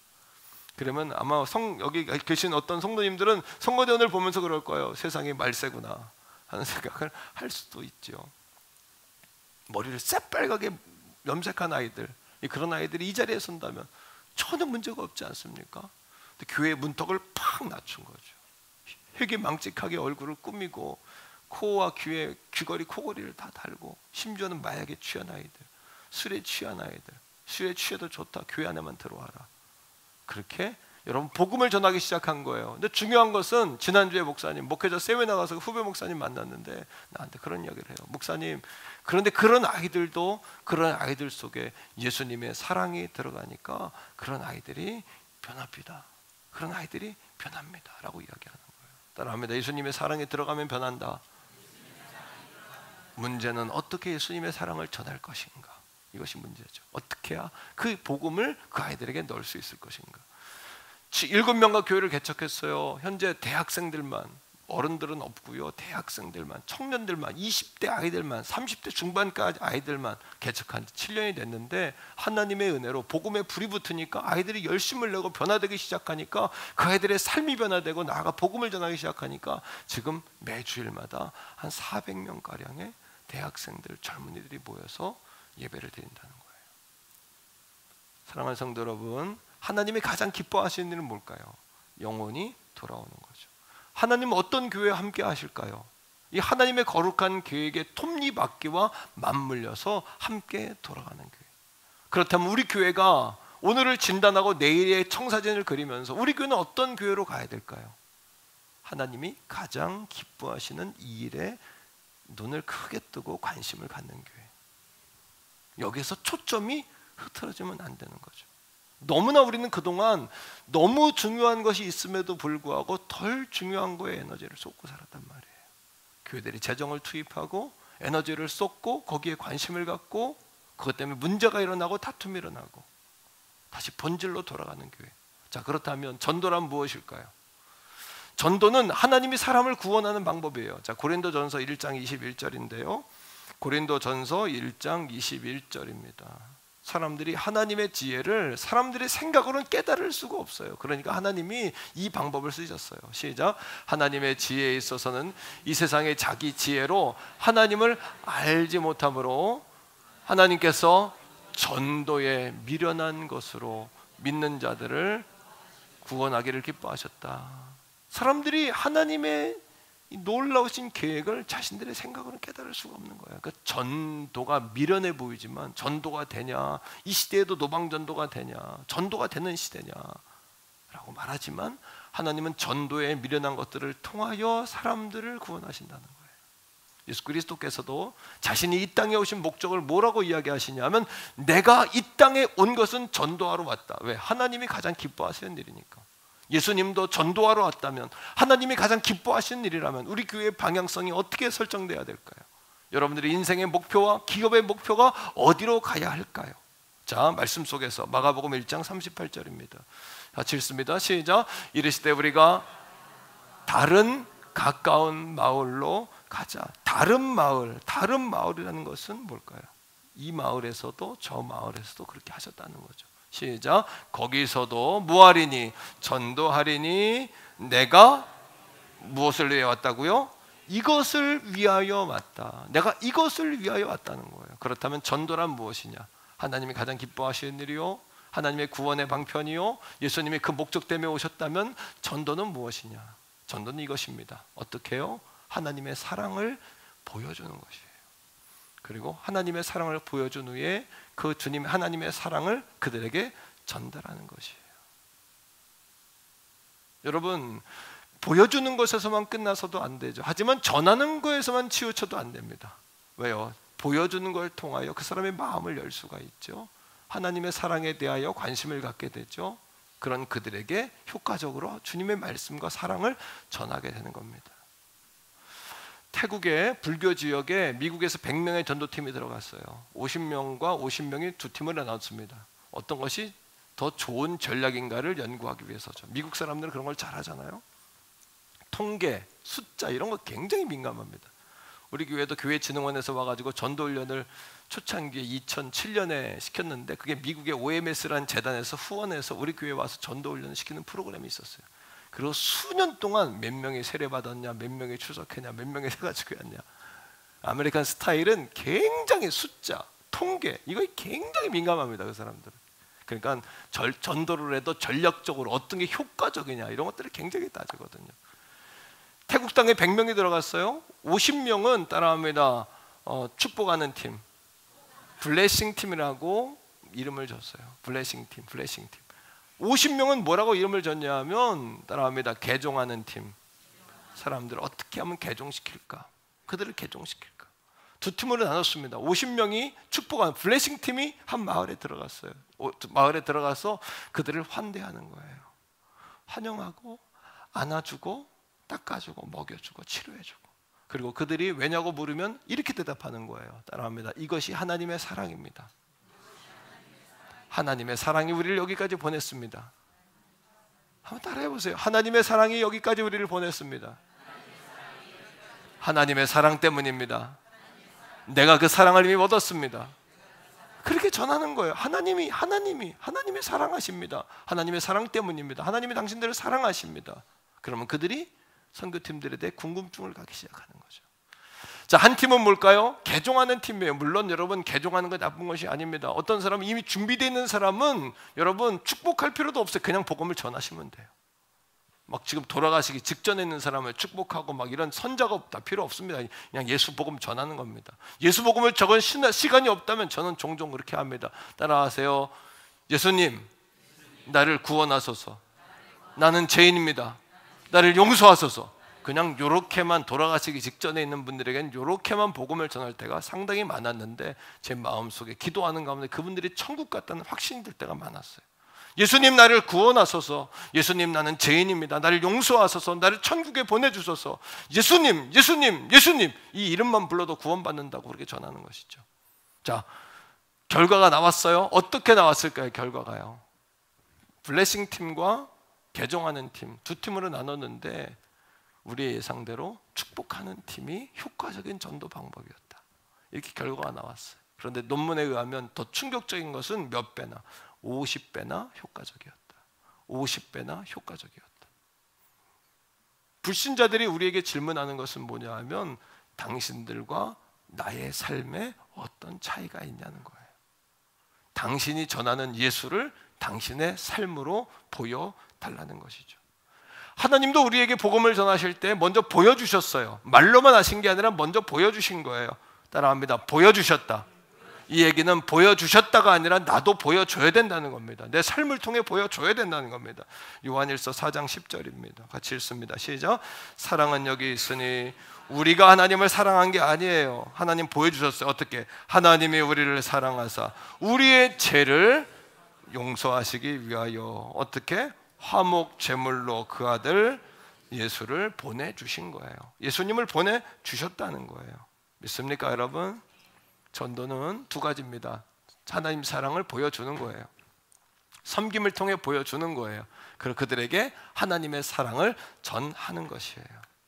그러면 아마 여기 계신 어떤 성도님들은 성가대원을 보면서 그럴 거예요. 세상이 말세구나 하는 생각을 할 수도 있죠. 머리를 새빨갛게 염색한 아이들, 그런 아이들이 이 자리에 선다면 전혀 문제가 없지 않습니까? 근데 교회의 문턱을 팍 낮춘 거죠. 회개망측하게 얼굴을 꾸미고 코와 귀에 귀걸이, 코걸이를 다 달고, 심지어는 마약에 취한 아이들, 술에 취한 아이들, 술에 취해도 좋다, 교회 안에만 들어와라. 그렇게 여러분 복음을 전하기 시작한 거예요. 근데 중요한 것은, 지난주에 목사님 목회자 세미나 나가서 후배 목사님 만났는데 나한테 그런 이야기를 해요. 목사님, 그런데 그런 아이들도, 그런 아이들 속에 예수님의 사랑이 들어가니까 그런 아이들이 변합니다. 그런 아이들이 변합니다 라고 이야기하는 거예요. 따라합니다. 예수님의 사랑에 들어가면 변한다. 문제는 어떻게 예수님의 사랑을 전할 것인가, 이것이 문제죠. 어떻게 해야 그 복음을 그 아이들에게 넣을 수 있을 것인가. 7명과 교회를 개척했어요. 현재 대학생들만, 어른들은 없고요, 대학생들만, 청년들만, 20대 아이들만, 30대 중반까지 아이들만 개척한 지 7년이 됐는데, 하나님의 은혜로 복음에 불이 붙으니까 아이들이 열심을 내고 변화되기 시작하니까 그 아이들의 삶이 변화되고 나아가 복음을 전하기 시작하니까 지금 매주일마다 한 400명가량의 대학생들, 젊은이들이 모여서 예배를 드린다는 거예요. 사랑하는 성도 여러분, 하나님이 가장 기뻐하시는 일은 뭘까요? 영혼이 돌아오는 거죠. 하나님은 어떤 교회와 함께 하실까요? 이 하나님의 거룩한 계획에 톱니바퀴와 맞물려서 함께 돌아가는 교회. 그렇다면 우리 교회가 오늘을 진단하고 내일의 청사진을 그리면서 우리 교회는 어떤 교회로 가야 될까요? 하나님이 가장 기뻐하시는 이 일에 눈을 크게 뜨고 관심을 갖는 교회. 여기서 초점이 흐트러지면 안 되는 거죠. 너무나 우리는 그동안 너무 중요한 것이 있음에도 불구하고 덜 중요한 거에 에너지를 쏟고 살았단 말이에요. 교회들이 재정을 투입하고 에너지를 쏟고 거기에 관심을 갖고 그것 때문에 문제가 일어나고 다툼이 일어나고 다시 본질로 돌아가는 교회. 자, 그렇다면 전도란 무엇일까요? 전도는 하나님이 사람을 구원하는 방법이에요. 자, 고린도전서 1장 21절인데요. 고린도전서 1장 21절입니다. 사람들이 하나님의 지혜를 사람들의 생각으로는 깨달을 수가 없어요. 그러니까 하나님이 이 방법을 쓰셨어요. 시작. 하나님의 지혜에 있어서는 이 세상의 자기 지혜로 하나님을 알지 못함으로 하나님께서 전도에 미련한 것으로 믿는 자들을 구원하기를 기뻐하셨다. 사람들이 하나님의 이 놀라우신 계획을 자신들의 생각으로는 깨달을 수가 없는 거예요. 그러니까 전도가 미련해 보이지만 전도가 되냐, 이 시대에도 노방전도가 되냐, 전도가 되는 시대냐 라고 말하지만 하나님은 전도에 미련한 것들을 통하여 사람들을 구원하신다는 거예요. 예수 그리스도께서도 자신이 이 땅에 오신 목적을 뭐라고 이야기하시냐면, 내가 이 땅에 온 것은 전도하러 왔다. 왜? 하나님이 가장 기뻐하시는 일이니까. 예수님도 전도하러 왔다면, 하나님이 가장 기뻐하시는 일이라면 우리 교회의 방향성이 어떻게 설정돼야 될까요? 여러분들의 인생의 목표와 기업의 목표가 어디로 가야 할까요? 자, 말씀 속에서 마가복음 1장 38절입니다. 같이 읽습니다. 시작. 이르시되 우리가 다른 가까운 마을로 가자. 다른 마을이라는 것은 뭘까요? 이 마을에서도 저 마을에서도 그렇게 하셨다는 거죠. 시작. 거기서도 무하리니 전도하리니 내가 무엇을 위해 왔다고요? 이것을 위하여 왔다. 내가 이것을 위하여 왔다는 거예요. 그렇다면 전도란 무엇이냐? 하나님이 가장 기뻐하시는 일이요, 하나님의 구원의 방편이요, 예수님이 그 목적 때문에 오셨다면 전도는 무엇이냐? 전도는 이것입니다. 어떻게 해요? 하나님의 사랑을 보여주는 것이에요. 그리고 하나님의 사랑을 보여준 후에 그 주님 하나님의 사랑을 그들에게 전달하는 것이에요. 여러분, 보여주는 것에서만 끝나서도 안 되죠. 하지만 전하는 것에서만 치우쳐도 안 됩니다. 왜요? 보여주는 걸 통하여 그 사람의 마음을 열 수가 있죠. 하나님의 사랑에 대하여 관심을 갖게 되죠. 그런 그들에게 효과적으로 주님의 말씀과 사랑을 전하게 되는 겁니다. 태국의 불교 지역에 미국에서 100명의 전도팀이 들어갔어요. 50명과 50명이 두 팀으로 나눴습니다. 어떤 것이 더 좋은 전략인가를 연구하기 위해서죠. 미국 사람들은 그런 걸 잘 하잖아요. 통계, 숫자 이런 거 굉장히 민감합니다. 우리 교회도 교회진흥원에서 와가지고 전도훈련을 초창기에 2007년에 시켰는데, 그게 미국의 OMS라는 재단에서 후원해서 우리 교회에 와서 전도훈련을 시키는 프로그램이 있었어요. 그리고 수년 동안 몇 명이 세례받았냐, 몇 명이 출석했냐, 몇 명이 해가지고였냐. 아메리칸 스타일은 굉장히 숫자, 통계 이거 굉장히 민감합니다. 그 사람들은. 그러니까 전도를 해도 전략적으로 어떤 게 효과적이냐 이런 것들을 굉장히 따지거든요. 태국 땅에 100명이 들어갔어요. 50명은 따라합니다. 축복하는 팀, 블레싱 팀이라고 이름을 줬어요. 블레싱 팀. 50명은 뭐라고 이름을 줬냐면 따라합니다. 개종하는 팀. 사람들을 어떻게 하면 개종시킬까? 그들을 개종시킬까? 두 팀으로 나눴습니다. 50명이 축복하는 블레싱 팀이 한 마을에 들어갔어요. 마을에 들어가서 그들을 환대하는 거예요. 환영하고 안아주고 닦아주고 먹여주고 치료해주고, 그리고 그들이 왜냐고 물으면 이렇게 대답하는 거예요. 따라합니다. 이것이 하나님의 사랑입니다. 하나님의 사랑이 우리를 여기까지 보냈습니다. 한번 따라해 보세요. 하나님의 사랑이 여기까지 우리를 보냈습니다. 하나님의 사랑 때문입니다. 내가 그 사랑을 이미 얻었습니다. 그렇게 전하는 거예요. 하나님이 사랑하십니다. 하나님의 사랑 때문입니다. 하나님이 당신들을 사랑하십니다. 그러면 그들이 선교팀들에 대해 궁금증을 갖기 시작하는 거죠. 자, 한 팀은 뭘까요? 개종하는 팀이에요. 물론 여러분, 개종하는 거 나쁜 것이 아닙니다. 어떤 사람은 이미 준비되어 있는 사람은 여러분 축복할 필요도 없어요. 그냥 복음을 전하시면 돼요. 막 지금 돌아가시기 직전에 있는 사람을 축복하고 막 이런 선작업 다 필요 없습니다. 그냥 예수 복음 전하는 겁니다. 예수 복음을 적은 시간이 없다면 저는 종종 그렇게 합니다. 따라하세요. 예수님, 나를 구원하소서. 나는 죄인입니다. 나를 용서하소서. 그냥 요렇게만, 돌아가시기 직전에 있는 분들에게는 요렇게만 복음을 전할 때가 상당히 많았는데, 제 마음속에 기도하는 가운데 그분들이 천국 갔다는 확신이 들 때가 많았어요. 예수님, 나를 구원하소서. 예수님, 나는 죄인입니다. 나를 용서하소서. 나를 천국에 보내주소서. 예수님, 예수님, 예수님, 이 이름만 불러도 구원받는다고 그렇게 전하는 것이죠. 자, 결과가 나왔어요. 어떻게 나왔을까요? 결과가요, 블레싱 팀과 개종하는 팀, 두 팀으로 나눴는데 우리의 예상대로 축복하는 팀이 효과적인 전도 방법이었다, 이렇게 결과가 나왔어요. 그런데 논문에 의하면 더 충격적인 것은 몇 배나, 50배나 효과적이었다. 50배나 효과적이었다. 불신자들이 우리에게 질문하는 것은 뭐냐 하면, 당신들과 나의 삶에 어떤 차이가 있냐는 거예요. 당신이 전하는 예수를 당신의 삶으로 보여달라는 것이죠. 하나님도 우리에게 복음을 전하실 때 먼저 보여주셨어요. 말로만 하신 게 아니라 먼저 보여주신 거예요. 따라합니다. 보여주셨다. 이 얘기는 보여주셨다가 아니라 나도 보여줘야 된다는 겁니다. 내 삶을 통해 보여줘야 된다는 겁니다. 요한일서 4장 10절입니다. 같이 읽습니다. 시작. 사랑은 여기 있으니 우리가 하나님을 사랑한 게 아니에요. 하나님 보여주셨어요. 어떻게? 하나님이 우리를 사랑하사 우리의 죄를 용서하시기 위하여 어떻게? 화목 제물로 그 아들 예수를 보내주신 거예요. 예수님을 보내주셨다는 거예요. 믿습니까 여러분? 전도는 두 가지입니다. 하나님 사랑을 보여주는 거예요. 섬김을 통해 보여주는 거예요. 그리고 그들에게 하나님의 사랑을 전하는 것이에요.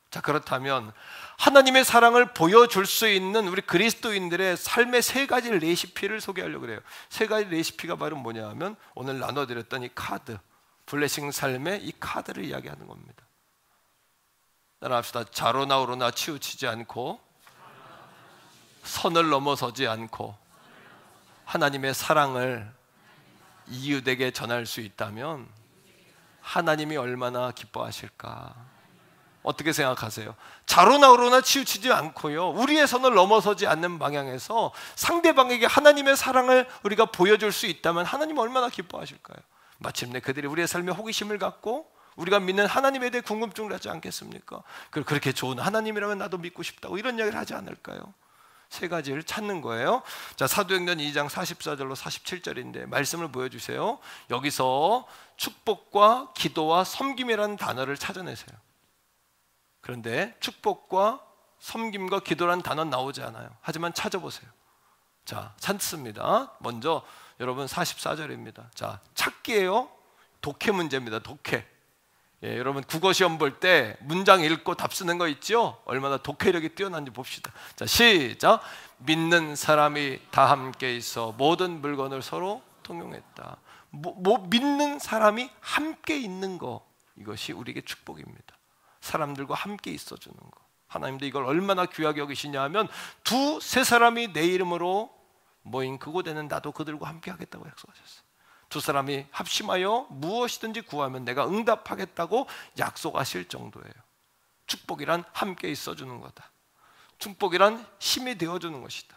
자, 그렇다면 하나님의 사랑을 보여줄 수 있는 우리 그리스도인들의 삶의 세 가지 레시피를 소개하려고 그래요. 세 가지 레시피가 바로 뭐냐 하면, 오늘 나눠드렸던 이 카드, 블레싱 삶의 이 카드를 이야기하는 겁니다. 따라합시다. 좌로나 우로나 치우치지 않고, 선을 넘어서지 않고, 하나님의 사랑을 이웃에게 전할 수 있다면 하나님이 얼마나 기뻐하실까? 어떻게 생각하세요? 좌로나 우로나 치우치지 않고요, 우리의 선을 넘어서지 않는 방향에서 상대방에게 하나님의 사랑을 우리가 보여줄 수 있다면 하나님 얼마나 기뻐하실까요? 마침내 그들이 우리의 삶에 호기심을 갖고 우리가 믿는 하나님에 대해 궁금증을 하지 않겠습니까? 그렇게 좋은 하나님이라면 나도 믿고 싶다고 이런 이야기를 하지 않을까요? 세 가지를 찾는 거예요. 자, 사도행전 2장 44절로 47절인데 말씀을 보여주세요. 여기서 축복과 기도와 섬김이라는 단어를 찾아내세요. 그런데 축복과 섬김과 기도라는 단어는 나오지 않아요. 하지만 찾아보세요. 자, 찾습니다. 먼저 여러분 44절입니다. 자, 찾기예요. 독해 문제입니다. 독해. 예, 여러분 국어 시험 볼 때 문장 읽고 답 쓰는 거 있죠? 얼마나 독해력이 뛰어난지 봅시다. 자, 시작. 믿는 사람이 다 함께 있어 모든 물건을 서로 통용했다. 믿는 사람이 함께 있는 거, 이것이 우리에게 축복입니다. 사람들과 함께 있어주는 거. 하나님도 이걸 얼마나 귀하게 여기시냐 하면, 두세 사람이 내 이름으로 모인 그곳에는 나도 그들과 함께 하겠다고 약속하셨어요. 두 사람이 합심하여 무엇이든지 구하면 내가 응답하겠다고 약속하실 정도예요. 축복이란 함께 있어주는 거다. 축복이란 힘이 되어주는 것이다.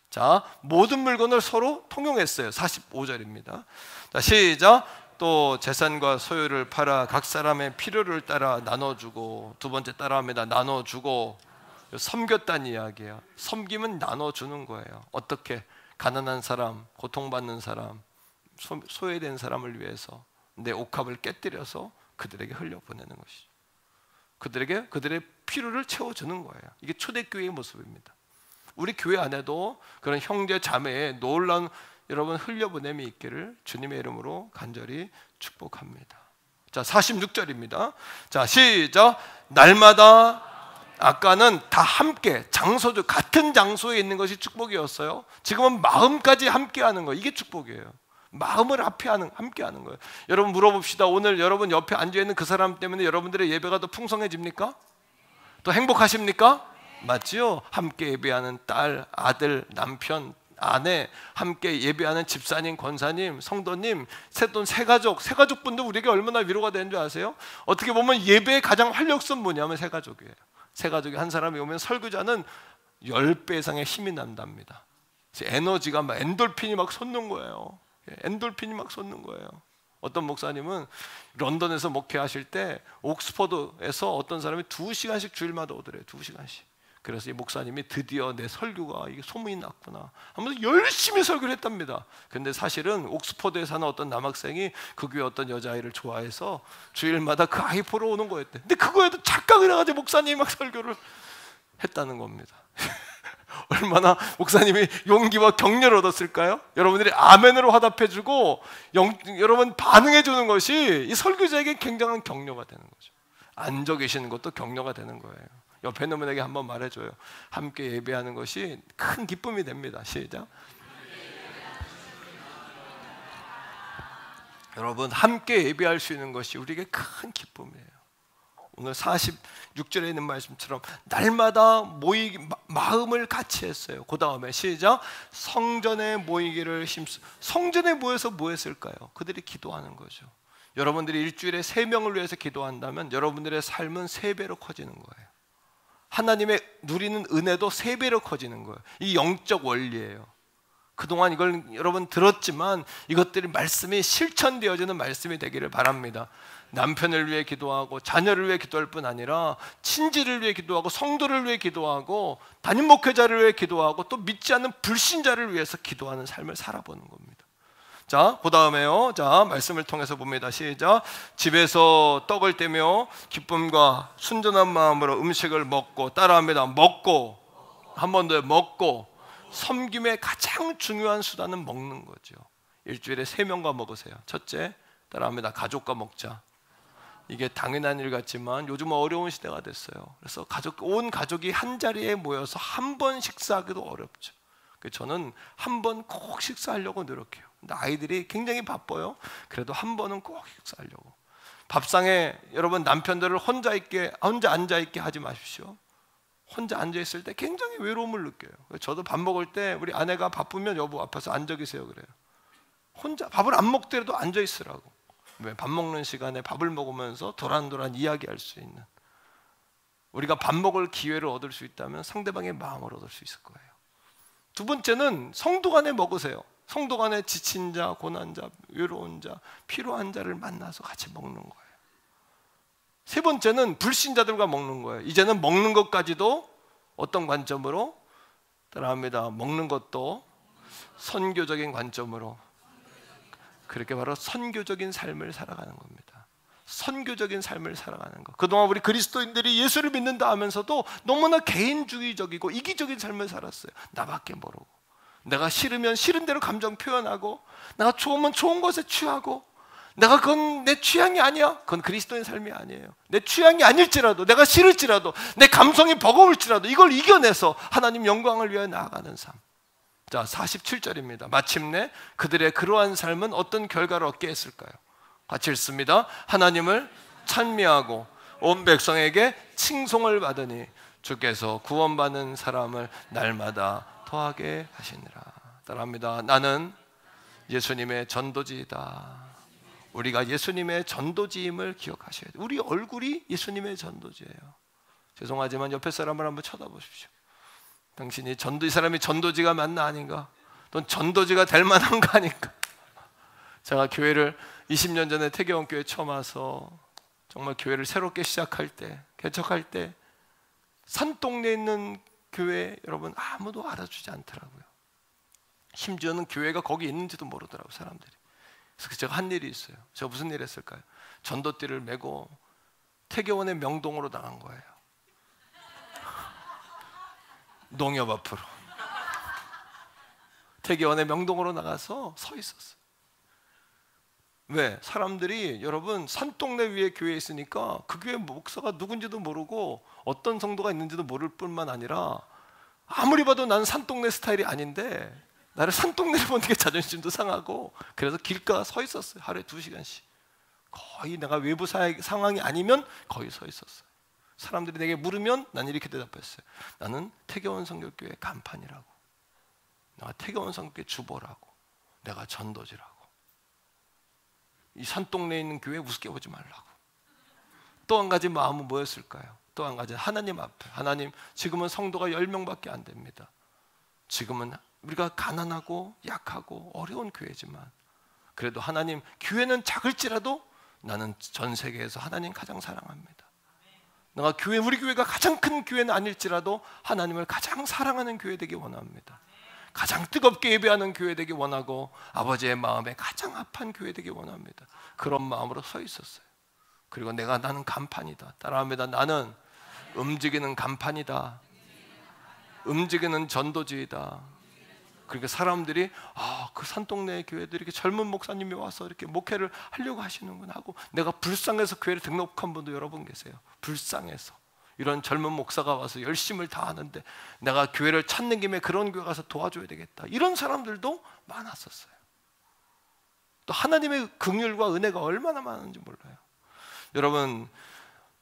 자, 모든 물건을 서로 통용했어요. 45절입니다. 자, 시작. 또 재산과 소유를 팔아 각 사람의 필요를 따라 나눠주고, 두 번째 따라합니다. 나눠주고. 섬겼다는 이야기예요. 섬김은 나눠주는 거예요. 어떻게? 가난한 사람, 고통받는 사람, 소외된 사람을 위해서 내 옥합을 깨뜨려서 그들에게 흘려보내는 것이죠. 그들에게 그들의 필요를 채워주는 거예요. 이게 초대교회의 모습입니다. 우리 교회 안에도 그런 형제 자매의 놀라운 여러분 흘려보냄이 있기를 주님의 이름으로 간절히 축복합니다. 자, 46절입니다. 자, 시작. 날마다, 아까는 다 함께 장소죠. 같은 장소에 있는 것이 축복이었어요. 지금은 마음까지 함께하는 거예요. 이게 축복이에요. 마음을 함께 하는 거예요. 여러분 물어봅시다. 오늘 여러분 옆에 앉아있는 그 사람 때문에 여러분들의 예배가 더 풍성해집니까? 더 행복하십니까? 맞지요? 함께 예배하는 딸, 아들, 남편, 아내, 함께 예배하는 집사님, 권사님, 성도님, 새가족분들 우리에게 얼마나 위로가 되는 줄 아세요? 어떻게 보면 예배의 가장 활력소는 뭐냐면 새가족이에요. 새가족이 한 사람이 오면 설교자는 10배 이상의 힘이 난답니다. 에너지가 막 엔돌핀이 막 솟는 거예요. 엔돌핀이 막 솟는 거예요. 어떤 목사님은 런던에서 목회하실 때 옥스퍼드에서 어떤 사람이 2시간씩 주일마다 오더래요. 2시간씩. 그래서 이 목사님이 드디어 내 설교가 이게 소문이 났구나 하면서 열심히 설교를 했답니다. 근데 사실은 옥스퍼드에 사는 어떤 남학생이 그 교회 어떤 여자아이를 좋아해서 주일마다 그 아이 보러 오는 거였대. 근데 그거에도 착각을 해가지고 목사님이 막 설교를 했다는 겁니다. 얼마나 목사님이 용기와 격려를 얻었을까요? 여러분들이 아멘으로 화답해주고 여러분 반응해주는 것이 이 설교자에게 굉장한 격려가 되는 거죠. 앉아 계시는 것도 격려가 되는 거예요. 옆에 있는 분에게 한번 말해줘요. 함께 예배하는 것이 큰 기쁨이 됩니다. 시작. 여러분 함께 예배할 수 있는 것이 우리에게 큰 기쁨이에요. 오늘 46절에 있는 말씀처럼 날마다 마음을 같이 했어요. 그 다음에 시작. 성전에 모이기를 성전에 모여서 뭐 했을까요? 그들이 기도하는 거죠. 여러분들이 일주일에 3명을 위해서 기도한다면 여러분들의 삶은 3배로 커지는 거예요. 하나님의 누리는 은혜도 3배로 커지는 거예요. 이 영적 원리예요. 그동안 이걸 여러분 들었지만 이것들이 말씀이 실천되어지는 말씀이 되기를 바랍니다. 남편을 위해 기도하고 자녀를 위해 기도할 뿐 아니라 친지를 위해 기도하고 성도를 위해 기도하고 담임 목회자를 위해 기도하고 또 믿지 않는 불신자를 위해서 기도하는 삶을 살아보는 겁니다. 자, 그 다음에요. 자, 말씀을 통해서 봅니다. 시작. 집에서 떡을 떼며 기쁨과 순전한 마음으로 음식을 먹고, 따라합니다. 먹고, 한 번 더 먹고. 섬김의 가장 중요한 수단은 먹는 거죠. 일주일에 3명과 먹으세요. 첫째, 따라합니다. 가족과 먹자. 이게 당연한 일 같지만 요즘은 어려운 시대가 됐어요. 그래서 온 가족이 한 자리에 모여서 한 번 식사하기도 어렵죠. 저는 한 번 꼭 식사하려고 노력해요. 근데 아이들이 굉장히 바빠요. 그래도 한 번은 꼭 식사하려고. 밥상에 여러분 남편들을 혼자 앉아있게 하지 마십시오. 혼자 앉아있을 때 굉장히 외로움을 느껴요. 저도 밥 먹을 때 우리 아내가 바쁘면 여보 앞에서 앉아 계세요 그래요. 혼자 밥을 안 먹더라도 앉아있으라고. 왜? 밥 먹는 시간에 밥을 먹으면서 도란도란 이야기할 수 있는, 우리가 밥 먹을 기회를 얻을 수 있다면 상대방의 마음을 얻을 수 있을 거예요. 두 번째는 성도 간에 먹으세요. 성도 간에 지친 자, 고난 자, 외로운 자, 필요한 자를 만나서 같이 먹는 거예요. 세 번째는 불신자들과 먹는 거예요. 이제는 먹는 것까지도 어떤 관점으로? 따라합니다. 먹는 것도 선교적인 관점으로. 그렇게 바로 선교적인 삶을 살아가는 겁니다. 선교적인 삶을 살아가는 것. 그동안 우리 그리스도인들이 예수를 믿는다 하면서도 너무나 개인주의적이고 이기적인 삶을 살았어요. 나밖에 모르고, 내가 싫으면 싫은 대로 감정 표현하고, 내가 좋으면 좋은 것에 취하고, 내가 그건 내 취향이 아니야. 그건 그리스도인 삶이 아니에요. 내 취향이 아닐지라도, 내가 싫을지라도, 내 감성이 버거울지라도 이걸 이겨내서 하나님 영광을 위해 나아가는 삶. 자, 47절입니다. 마침내 그들의 그러한 삶은 어떤 결과를 얻게 했을까요? 같이 읽습니다. 하나님을 찬미하고 온 백성에게 칭송을 받으니 주께서 구원받는 사람을 날마다 더하게 하시니라. 따라합니다. 나는 예수님의 전도지이다. 우리가 예수님의 전도지임을 기억하셔야 돼요. 우리 얼굴이 예수님의 전도지예요. 죄송하지만 옆에 사람을 한번 쳐다보십시오. 당신이 이 사람이 전도지가 맞나 아닌가? 또는 전도지가 될 만한가 아닌가? 제가 교회를 20년 전에 태계원교회 처음 와서 정말 교회를 새롭게 시작할 때, 개척할 때 산동네에 있는 교회 여러분 아무도 알아주지 않더라고요. 심지어는 교회가 거기 있는지도 모르더라고요, 사람들이. 그래서 제가 한 일이 있어요. 제가 무슨 일 했을까요? 전도띠를 메고 태계원의 명동으로 나간 거예요. 농협 앞으로. 태계원의 명동으로 나가서 서 있었어요. 왜? 사람들이, 여러분, 산동네 위에 교회에 있으니까 그 교회 목사가 누군지도 모르고 어떤 성도가 있는지도 모를 뿐만 아니라 아무리 봐도 난 산동네 스타일이 아닌데 나를 산동네를 보는 게 자존심도 상하고, 그래서 길가 서 있었어요. 하루에 2시간씩. 거의 내가 외부 상황이 아니면 거의 서 있었어요. 사람들이 내게 물으면 난 이렇게 대답했어요. 나는 태계원 성결교회 간판이라고, 내가 태계원 성결교회 주보라고, 내가 전도지라고, 이 산동네에 있는 교회 우습게 보지 말라고. 또 한 가지 마음은 뭐였을까요? 또 한 가지, 하나님 앞에, 하나님, 지금은 성도가 10명밖에 안 됩니다. 지금은 우리가 가난하고 약하고 어려운 교회지만 그래도 하나님, 교회는 작을지라도 나는 전 세계에서 하나님 가장 사랑합니다. 내가 우리 교회가 가장 큰 교회는 아닐지라도 하나님을 가장 사랑하는 교회 되기 원합니다. 가장 뜨겁게 예배하는 교회 되기 원하고 아버지의 마음에 가장 합한 교회 되기 원합니다. 그런 마음으로 서 있었어요. 그리고 나는 간판이다. 따라합니다. 나는 움직이는 간판이다. 움직이는 전도지이다. 그러니까 사람들이 그 산동네 교회들이 이렇게 젊은 목사님이 와서 이렇게 목회를 하려고 하시는구나 하고, 내가 불쌍해서 교회를 등록한 분도 여러분 계세요. 불쌍해서 이런 젊은 목사가 와서 열심을 다하는데 내가 교회를 찾는 김에 그런 교회 가서 도와줘야 되겠다, 이런 사람들도 많았었어요. 또 하나님의 긍휼과 은혜가 얼마나 많은지 몰라요. 여러분,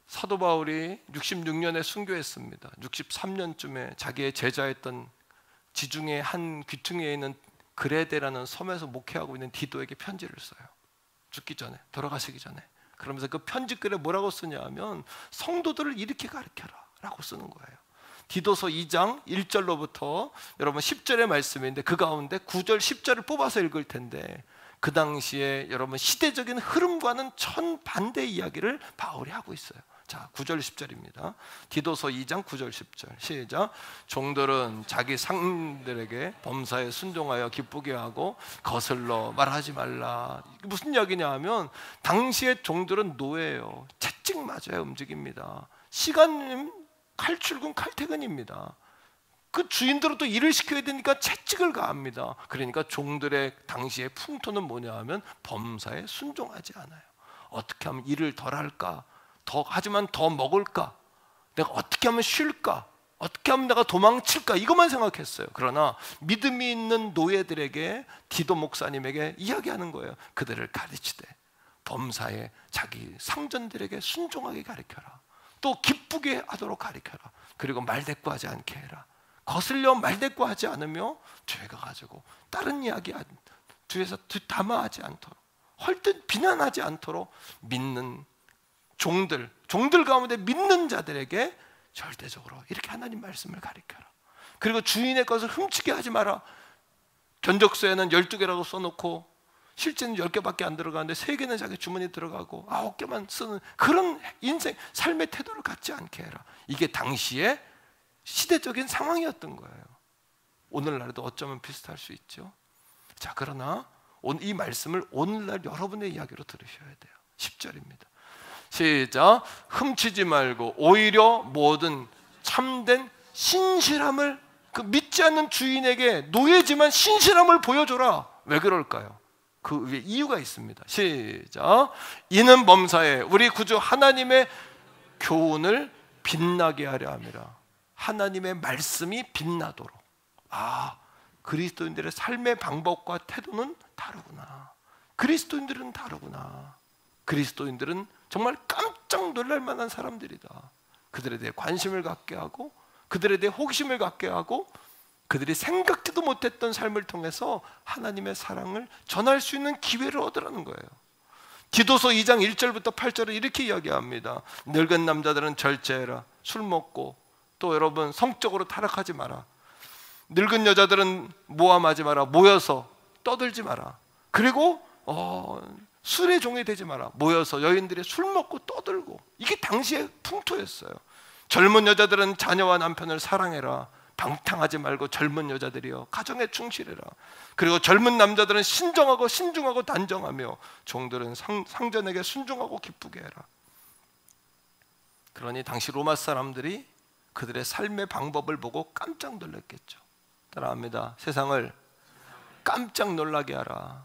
사도 바울이 66년에 순교했습니다. 63년쯤에 자기의 제자였던 지중해 한 귀퉁이에 있는 그레데라는 섬에서 목회하고 있는 디도에게 편지를 써요. 죽기 전에, 돌아가시기 전에. 그러면서 그 편지글에 뭐라고 쓰냐 하면 성도들을 이렇게 가르쳐라 라고 쓰는 거예요. 디도서 2장 1절로부터 여러분 10절의 말씀인데 그 가운데 9절 10절을 뽑아서 읽을 텐데, 그 당시에 여러분 시대적인 흐름과는 정반대 이야기를 바울이 하고 있어요. 자, 9절 10절입니다. 디도서 2장 9절 10절 시작. 종들은 자기 상들에게 범사에 순종하여 기쁘게 하고 거슬러 말하지 말라. 이게 무슨 이야기냐 하면 당시의 종들은 노예예요. 채찍 맞아야 움직입니다. 시간 칼출근 칼퇴근입니다. 그 주인들은 또 일을 시켜야 되니까 채찍을 가합니다. 그러니까 종들의 당시의 풍토는 뭐냐 하면 범사에 순종하지 않아요. 어떻게 하면 일을 덜 할까? 하지만 더 먹을까? 내가 어떻게 하면 쉴까? 어떻게 하면 내가 도망칠까? 이것만 생각했어요. 그러나 믿음이 있는 노예들에게, 디도 목사님에게 이야기하는 거예요. 그들을 가르치되 범사에 자기 상전들에게 순종하게 가르쳐라. 또 기쁘게 하도록 가르쳐라. 그리고 말대꾸하지 않게 해라. 거슬려 말대꾸하지 않으며 죄가 가지고 다른 이야기 뒤에서 담화하지 않도록, 헐뜯 비난하지 않도록 믿는 종들 가운데 믿는 자들에게 절대적으로 이렇게 하나님 말씀을 가르쳐라. 그리고 주인의 것을 훔치게 하지 마라. 견적서에는 12개라고 써놓고 실제는 10개밖에 안 들어가는데 3개는 자기 주머니에 들어가고 9개만 쓰는 그런 인생, 삶의 태도를 갖지 않게 해라. 이게 당시의 시대적인 상황이었던 거예요. 오늘날에도 어쩌면 비슷할 수 있죠. 자, 그러나 이 말씀을 오늘날 여러분의 이야기로 들으셔야 돼요. 10절입니다. 시작. 훔치지 말고 오히려 모든 참된 신실함을, 그 믿지 않는 주인에게 노예지만 신실함을 보여줘라. 왜 그럴까요? 그 위에 이유가 있습니다. 시작. 이는 범사에 우리 구주 하나님의 교훈을 빛나게 하려 함이라. 하나님의 말씀이 빛나도록. 그리스도인들의 삶의 방법과 태도는 다르구나. 그리스도인들은 다르구나. 그리스도인들은 정말 깜짝 놀랄 만한 사람들이다. 그들에 대해 관심을 갖게 하고, 그들에 대해 호기심을 갖게 하고, 그들이 생각지도 못했던 삶을 통해서 하나님의 사랑을 전할 수 있는 기회를 얻으라는 거예요. 디도서 2장 1절부터 8절은 이렇게 이야기합니다. 늙은 남자들은 절제해라. 술 먹고, 또 여러분 성적으로 타락하지 마라. 늙은 여자들은 모함하지 마라. 모여서 떠들지 마라. 그리고 술의 종이 되지 마라. 모여서 여인들이 술 먹고 떠들고, 이게 당시의 풍토였어요. 젊은 여자들은 자녀와 남편을 사랑해라. 방탕하지 말고 젊은 여자들이여 가정에 충실해라. 그리고 젊은 남자들은 신중하고 단정하며 종들은 상전에게 순종하고 기쁘게 해라. 그러니 당시 로마 사람들이 그들의 삶의 방법을 보고 깜짝 놀랐겠죠. 따라합니다. 세상을 깜짝 놀라게 하라.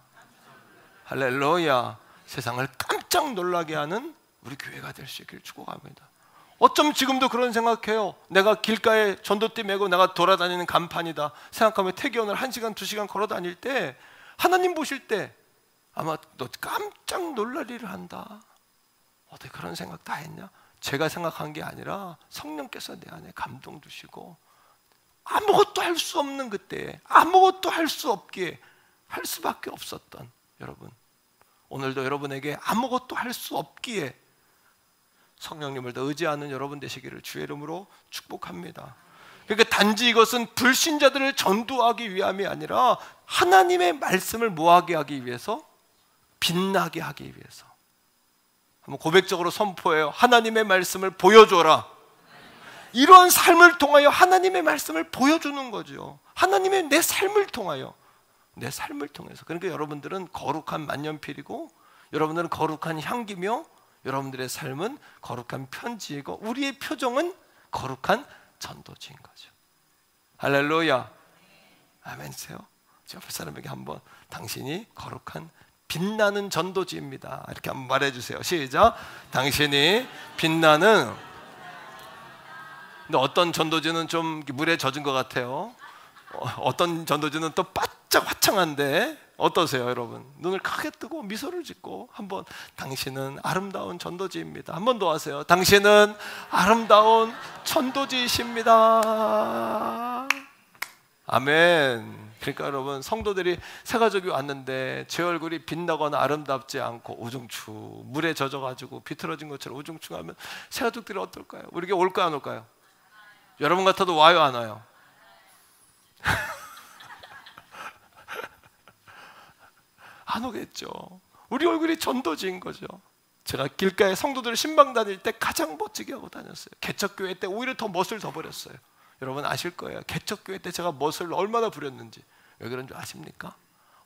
할렐루야. 세상을 깜짝 놀라게 하는 우리 교회가 될 수 있기를 축복합니다. 어쩜 지금도 그런 생각해요. 내가 길가에 전도띠 메고 내가 돌아다니는 간판이다 생각하면 태교원을 1시간 2시간 걸어 다닐 때 하나님 보실 때 아마 너 깜짝 놀랄 일을 한다. 어떻게 그런 생각 다 했냐? 제가 생각한 게 아니라 성령께서 내 안에 감동 주시고 아무것도 할 수 없는 그때에 아무것도 할 수 없기에 할 수밖에 없었던 여러분, 오늘도 여러분에게 아무것도 할 수 없기에 성령님을 더 의지하는 여러분 되시기를 주의 이름으로 축복합니다. 그러니까 단지 이것은 불신자들을 전도하기 위함이 아니라 하나님의 말씀을 뭐하게 하기 위해서? 빛나게 하기 위해서. 한번 고백적으로 선포해요. 하나님의 말씀을 보여줘라. 이러한 삶을 통하여 하나님의 말씀을 보여주는 거죠. 하나님의 내 삶을 통하여, 내 삶을 통해서. 그러니까 여러분들은 거룩한 만년필이고 여러분들은 거룩한 향기며 여러분들의 삶은 거룩한 편지이고 우리의 표정은 거룩한 전도지인 거죠. 할렐루야. 아멘세요. 제 옆에 사람에게 한번 당신이 거룩한 빛나는 전도지입니다 이렇게 한번 말해주세요. 시작. 당신이 빛나는. 근데 어떤 전도지는 좀 물에 젖은 것 같아요. 어떤 전도지는 또 바짝 화창한데 어떠세요 여러분? 눈을 크게 뜨고 미소를 짓고 한번 당신은 아름다운 전도지입니다. 한 번 더 하세요. 당신은 아름다운 전도지이십니다. 아멘. 그러니까 여러분, 성도들이 새가족이 왔는데 제 얼굴이 빛나거나 아름답지 않고 우중충 물에 젖어가지고 비틀어진 것처럼 우중충하면 새가족들이 어떨까요? 우리에게 올까요 안 올까요? 여러분 같아도 와요 안 와요? 안 오겠죠. 우리 얼굴이 전도지인 거죠. 제가 길가에 성도들 신방 다닐 때 가장 멋지게 하고 다녔어요. 개척교회 때 오히려 더 멋을 더 부렸어요. 여러분 아실 거예요. 개척교회 때 제가 멋을 얼마나 부렸는지. 왜 그런 줄 아십니까?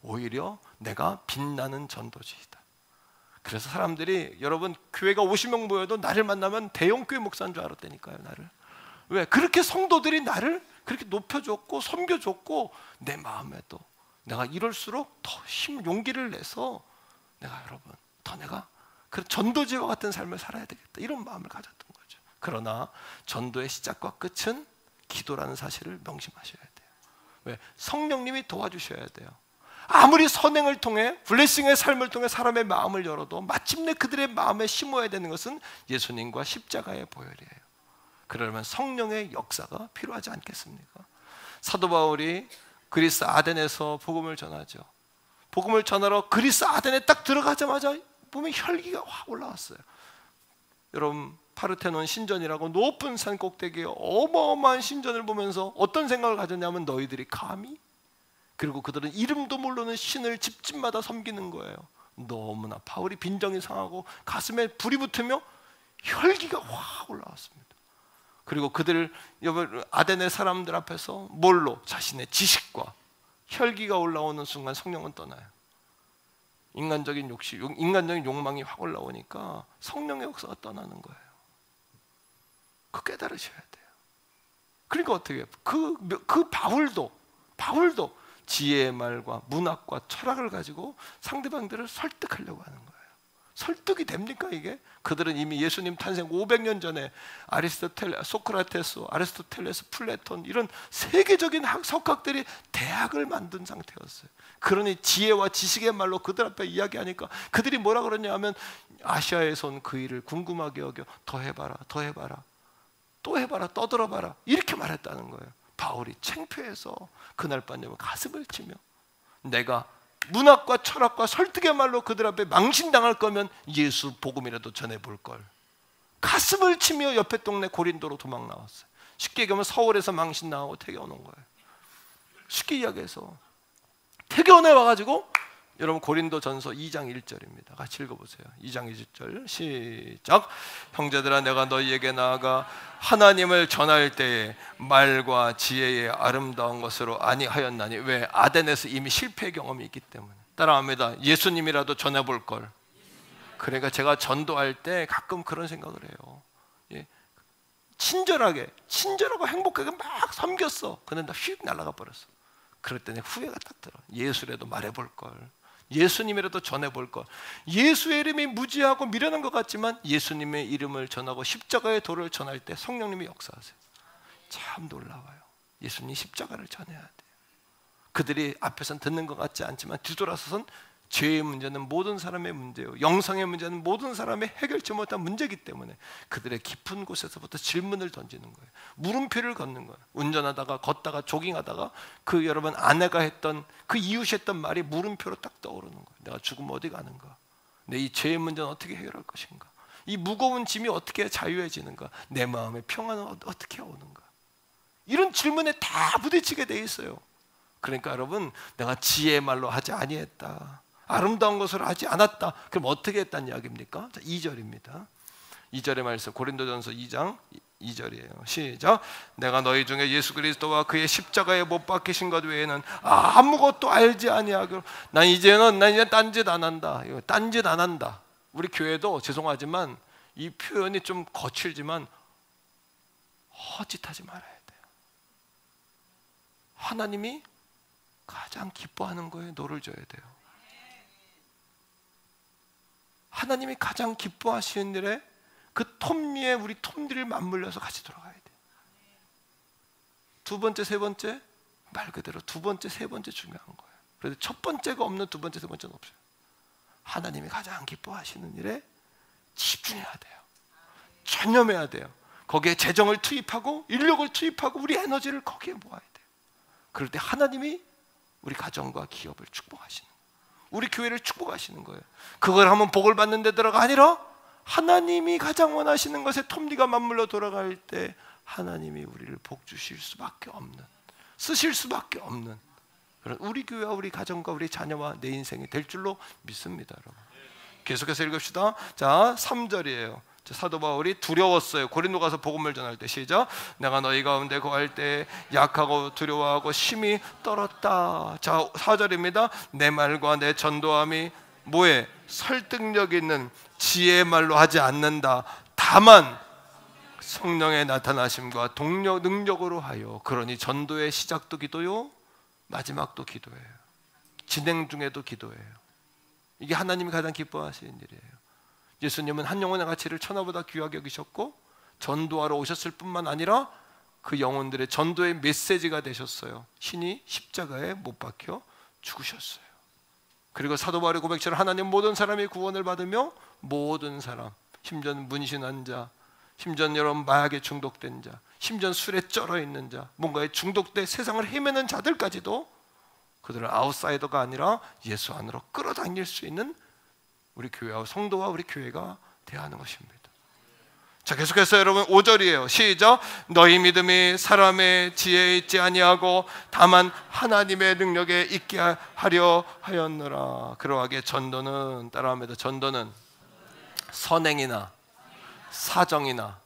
오히려 내가 빛나는 전도지이다. 그래서 사람들이 여러분 교회가 50명 모여도 나를 만나면 대형교회 목사인 줄 알았다니까요. 나를. 왜? 그렇게 성도들이 나를 그렇게 높여줬고 섬겨줬고 내 마음에도 내가 이럴수록 더 용기를 내서 내가 여러분 더 내가 그런 전도지와 같은 삶을 살아야 되겠다 이런 마음을 가졌던 거죠. 그러나 전도의 시작과 끝은 기도라는 사실을 명심하셔야 돼요. 왜? 성령님이 도와주셔야 돼요. 아무리 선행을 통해 블레싱의 삶을 통해 사람의 마음을 열어도 마침내 그들의 마음에 심어야 되는 것은 예수님과 십자가의 보혈이에요. 그러려면 성령의 역사가 필요하지 않겠습니까? 사도 바울이 그리스 아덴에서 복음을 전하죠. 복음을 전하러 그리스 아덴에 딱 들어가자마자 보면 혈기가 확 올라왔어요. 여러분 파르테논 신전이라고 높은 산 꼭대기에 어마어마한 신전을 보면서 어떤 생각을 가졌냐면 너희들이 감히? 그리고 그들은 이름도 모르는 신을 집집마다 섬기는 거예요. 너무나 바울이 빈정이 상하고 가슴에 불이 붙으며 혈기가 확 올라왔습니다. 그리고 그들 아덴의 사람들 앞에서 뭘로? 자신의 지식과 혈기가 올라오는 순간 성령은 떠나요. 인간적인 욕심, 인간적인 욕망이 확 올라오니까 성령의 역사가 떠나는 거예요. 그 깨달으셔야 돼요. 그러니까 어떻게 해요? 그 바울도 지혜의 말과 문학과 철학을 가지고 상대방들을 설득하려고 하는 거예요. 설득이 됩니까 이게? 그들은 이미 예수님 탄생 500년 전에 소크라테스, 아리스토텔레스, 플라톤 이런 세계적인 석학들이 대학을 만든 상태였어요. 그러니 지혜와 지식의 말로 그들 앞에 이야기하니까 그들이 뭐라 그러냐 하면 아시아에서 온 그 일을 궁금하게 여겨 더 해봐라, 더 해봐라, 또 해봐라, 떠들어봐라 이렇게 말했다는 거예요. 바울이 창피해서 그날 밤에 가슴을 치며 내가 문학과 철학과 설득의 말로 그들 앞에 망신당할 거면 예수 복음이라도 전해볼 걸. 가슴을 치며 옆에 동네 고린도로 도망 나왔어요. 쉽게 얘기하면 서울에서 망신당하고 태교원 온 거예요. 쉽게 이야기해서 태교원에 와가지고 여러분 고린도전서 2장 1절입니다. 같이 읽어보세요. 2장 1절 시작. 형제들아 내가 너희에게 나아가 하나님을 전할 때에 말과 지혜의 아름다운 것으로 아니하였나니. 왜? 아덴에서 이미 실패 경험이 있기 때문에. 따라합니다. 예수님이라도 전해볼 걸. 그러니까 제가 전도할 때 가끔 그런 생각을 해요. 예. 친절하고 행복하게 막 섬겼어. 근데 나 휙 날아가 버렸어. 그럴 때 내 후회가 딱 들어. 예수라도 말해볼 걸. 예수님이라도 전해볼 걸. 예수의 이름이 무지하고 미련한 것 같지만 예수님의 이름을 전하고 십자가의 도를 전할 때 성령님이 역사하세요. 참 놀라워요. 예수님 십자가를 전해야 돼요. 그들이 앞에서는 듣는 것 같지 않지만 뒤돌아서선 죄의 문제는 모든 사람의 문제요, 영성의 문제는 모든 사람의 해결치 못한 문제이기 때문에 그들의 깊은 곳에서부터 질문을 던지는 거예요. 물음표를 걷는 거예요. 운전하다가 걷다가 조깅하다가 그 여러분 아내가 했던 그 이웃이 했던 말이 물음표로 딱 떠오르는 거예요. 내가 죽으면 어디 가는가? 내 이 죄의 문제는 어떻게 해결할 것인가? 이 무거운 짐이 어떻게 자유해지는가? 내 마음의 평안은 어떻게 오는가? 이런 질문에 다 부딪히게 돼 있어요. 그러니까 여러분, 내가 지혜의 말로 하지 아니했다, 아름다운 것을 하지 않았다. 그럼 어떻게 했다는 이야기입니까? 자, 2절입니다. 2절의 말씀, 고린도전서 2장 2절이에요. 시작. 내가 너희 중에 예수 그리스도와 그의 십자가에 못 박히신 것 외에는 아무것도 알지 아니하기로. 난 이제 딴짓 안 한다. 이거 딴짓 안 한다. 우리 교회도 죄송하지만 이 표현이 좀 거칠지만 헛짓하지 말아야 돼요. 하나님이 가장 기뻐하는 거에 노를 져야 돼요. 하나님이 가장 기뻐하시는 일에 그 톱니에 우리 톱니를 맞물려서 같이 돌아가야 돼요. 두 번째, 세 번째, 말 그대로 두 번째, 세 번째 중요한 거예요. 그래서 첫 번째가 없는 두 번째, 세 번째는 없어요. 하나님이 가장 기뻐하시는 일에 집중해야 돼요. 전념해야 돼요. 거기에 재정을 투입하고 인력을 투입하고 우리 에너지를 거기에 모아야 돼요. 그럴 때 하나님이 우리 가정과 기업을 축복하시는 거예요. 우리 교회를 축복하시는 거예요. 그걸 하면 복을 받는 데다가 아니라 하나님이 가장 원하시는 것에 톱니가 맞물려 돌아갈 때 하나님이 우리를 복 주실 수밖에 없는, 쓰실 수밖에 없는 그런 우리 교회와 우리 가정과 우리 자녀와 내 인생이 될 줄로 믿습니다. 여러분, 계속해서 읽읍시다. 자, 3절이에요. 사도 바울이 두려웠어요. 고린도 가서 복음을 전할 때. 시작. 내가 너희 가운데 거할 때 약하고 두려워하고 심히 떨었다. 자, 4절입니다. 내 말과 내 전도함이 뭐에? 설득력 있는 지혜의 말로 하지 않는다. 다만 성령의 나타나심과 동력, 능력으로 하여. 그러니 전도의 시작도 기도요, 마지막도 기도예요. 진행 중에도 기도예요. 이게 하나님이 가장 기뻐하시는 일이에요. 예수님은 한 영혼의 가치를 천하보다 귀하게 여기셨고 전도하러 오셨을 뿐만 아니라 그 영혼들의 전도의 메시지가 되셨어요. 신이 십자가에 못 박혀 죽으셨어요. 그리고 사도 바울의 고백처럼 하나님 모든 사람이 구원을 받으며 모든 사람, 심지어 문신한 자, 심지어 여러분 마약에 중독된 자, 심지어 술에 쩔어 있는 자, 뭔가에 중독돼 세상을 헤매는 자들까지도 그들은 아웃사이더가 아니라 예수 안으로 끌어당길 수 있는 우리 교회와 성도와 우리 교회가 대하는 것입니다. 자, 계속해서 여러분 5절이에요. 시작. 너희 믿음이 사람의 지혜에 있지 아니하고 다만 하나님의 능력에 있게 하려 하였느라. 그러하게 전도는, 따라합니다. 전도는 선행이나 사정이나